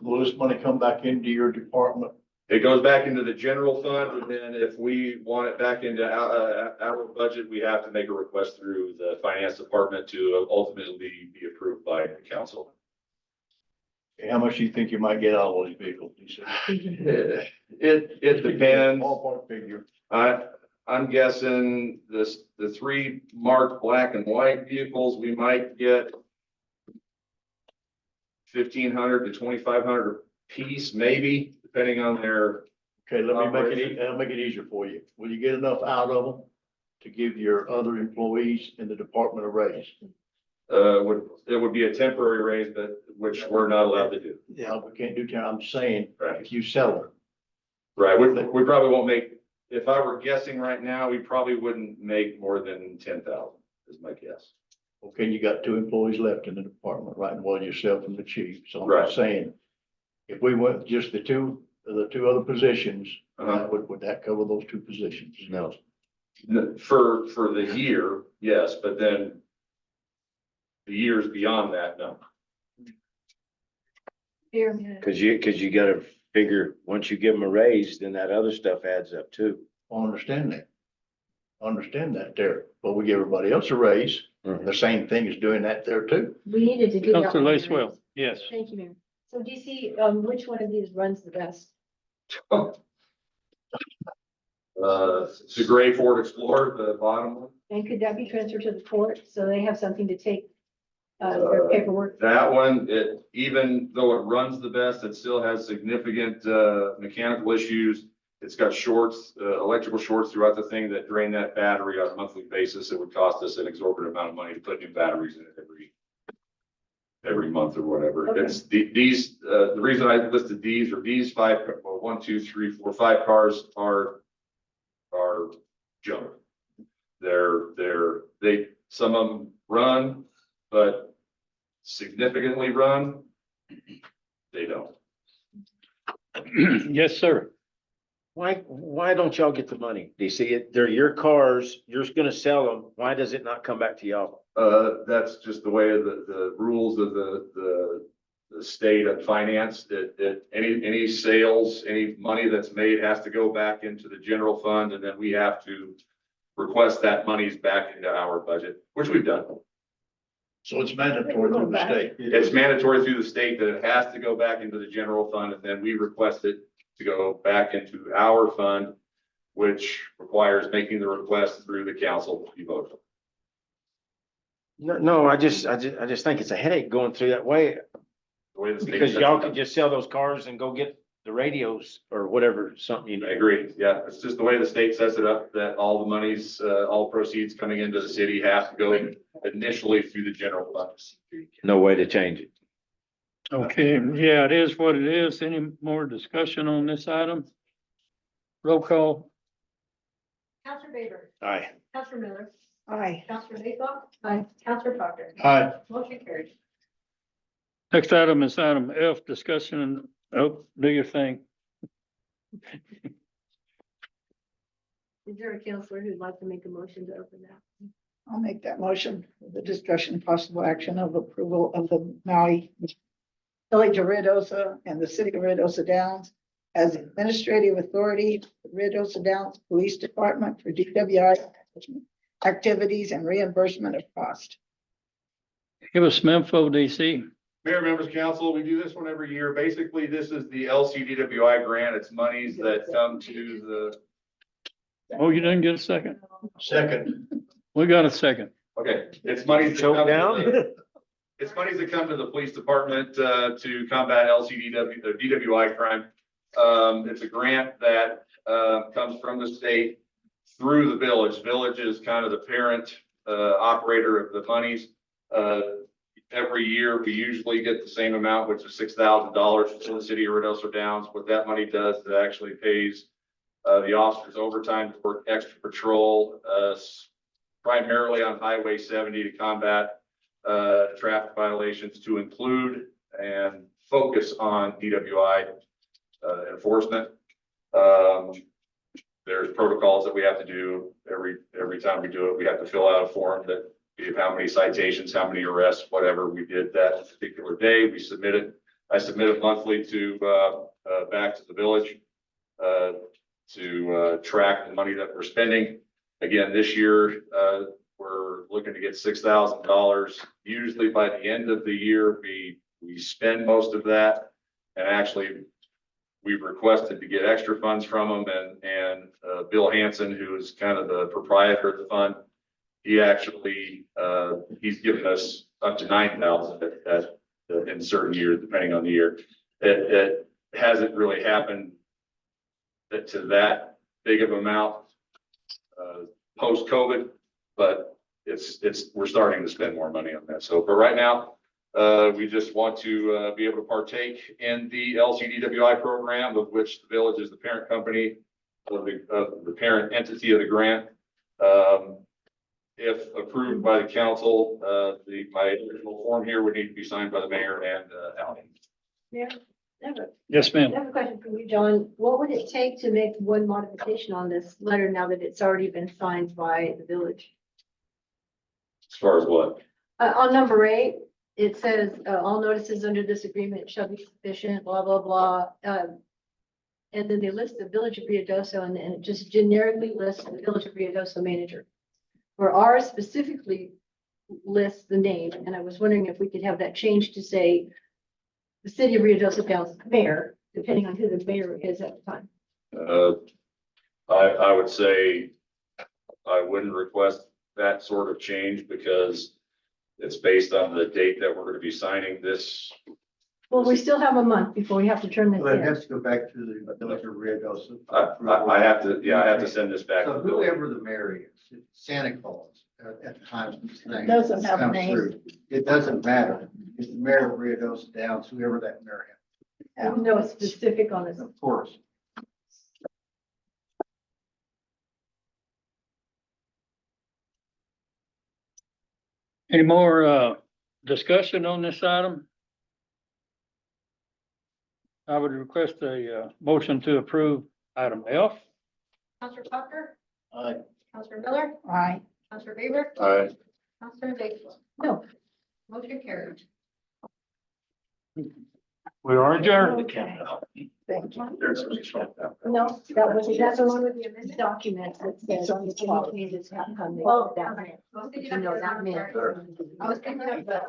Will this money come back into your department? It goes back into the general fund, and then if we want it back into our budget, we have to make a request through the finance department to ultimately be approved by the council. How much do you think you might get out of those vehicles? You said. It depends. Ballpark figure. I'm guessing the three marked black and white vehicles, we might get 1,500 to 2,500 a piece, maybe, depending on their. Okay, let me I'll make it easier for you. Will you get enough out of them to give your other employees in the department a raise? It would be a temporary raise, but which we're not allowed to do. Yeah, we can't do, I'm saying, Right. if you sell them. Right, we probably won't make, if I were guessing right now, we probably wouldn't make more than 10,000 is my guess. Okay, you got 2 employees left in the department, right, and one yourself and the chief, so I'm Right. just saying. If we went just the two other positions, Uh-huh. would that cover those 2 positions? No, For the year, yes, but then the years beyond that, no. cause you gotta figure, once you give them a raise, then that other stuff adds up too. I understand that. I understand that there, but we give everybody else a raise, the same thing is doing that there too. We needed to do that. Counselor one, Lacewell, right? yes. Thank you, Mayor. So DC, which one of these runs the best? It's a gray Ford Explorer, the bottom one. And could that be transferred to the court so they have something to take their paperwork? That one, even though it runs the best, it still has significant mechanical issues. It's got shorts, electrical shorts throughout the thing that drain that battery on a monthly basis. It would cost us an exorbitant amount of money to put new batteries in it every month or whatever. Okay. It's the reason I listed these are 1, 2, 3, 4, 5 cars are junk. Some of them run, but significantly run, they don't. Yes, sir. Why don't y'all get the money? DC, they're your cars, you're gonna sell them. Why does it not come back to y'all? That's just the way of the rules of the state of finance, that any sales, any money that's made has to go back into the general fund, and then we have to request that money's back into our budget, which we've done. So it's mandatory through the state. It's mandatory through the state that it has to go back into the general fund, and then we request it to go back into our fund, which requires making the request through the council to be voted. No, I just think it's a headache going through that way, The way the state because sets y'all it could up. just sell those cars and go get the radios or whatever, something. I agree. Yeah, it's just the way the state sets it up, that all the monies, all proceeds coming into the city have to go initially through the general fund. No way to change it. Okay, yeah, it is what it is. Any more discussion on this item? Roll call. Counselor Baber, Aye. Counselor Miller, Aye. Counselor Mayclough, Aye. Counselor Proctor, Aye. motion carried. Next item is item F, discussion, do your thing. Is there a counselor who'd like to make a motion to open that? I'll make that motion for the discussion and possible action of approval of the Maui Village of Ruidoso and the City of Ruidoso Downs as administrative authority, Ruidoso Downs Police Department for DWI activities and reimbursement of cost. Give us some info, DC. Mayor, members of council, we do this one every year. Basically, this is the LCDWI grant. It's monies that come to the, Oh, you didn't get a second? Second. We got a second. okay, it's monies. that Choke come to down? the- It's monies that come to the police department to combat LCDW, or DWI crime. It's a grant that comes from the state through the village. Village is kind of the parent operator of the monies. Every year, we usually get the same amount, which is $6,000 for the city of Ruidoso Downs. What that money does, is it actually pays the officers overtime to work extra patrol, primarily on Highway 70 to combat traffic violations, to include and focus on DWI enforcement. There's protocols that we have to do every time we do it. We have to fill out a form that give how many citations, how many arrests, whatever we did that particular day. We submit it I submit it monthly to, back to the village, to track the money that we're spending. Again, this year, we're looking to get $6,000. Usually by the end of the year, we spend most of that. And actually, we've requested to get extra funds from them, and Bill Hanson, who is kind of the proprietor of the fund, he actually, he's given us up to 9,000 in certain years, depending on the year. It hasn't really happened to that big of amount post-COVID, but we're starting to spend more money on that. So, but right now, we just want to be able to partake in the LCDWI program, of which the village is the parent company, of the parent entity of the grant. If approved by the council, my original form here would need to be signed by the mayor and Alan. Yeah. I have a- Yes, I ma'am. have a question for you, John. What would it take to make one modification on this letter now that it's already been signed by the village? As far as what? On number 8, it says, all notices under this agreement shall be sufficient, blah, blah, blah. And then they list the Village of Ruidoso, and it just generically lists the Village of Ruidoso manager. Where ours specifically lists the name, and I was wondering if we could have that changed to say the City of Ruidoso County mayor, depending on who the mayor is at the time. I would say I wouldn't request that sort of change because it's based on the date that we're going to be signing this. Well, we still have a month before we have to turn this But it in. has to go back to the village of Ruidoso. I have to send this back. So to the village. whoever the mayor is, Santa Claus, at the time this thing Doesn't have a comes name. through, it doesn't matter. It's the mayor of Ruidoso Downs, whoever that mayor Even though it's specific on this. is, of course. Any more discussion on this item? I would request a motion to approve item F. Counselor Tucker? Aye. Counselor Miller? Aye. Counselor Weaver? All right. Counselor Batesville? No. Motion carried. We are adjourned. Okay. Thank you. No, that was, that's the one with the amended document that says any changes have come. Oh, that meant. You know, that meant. I was thinking of the.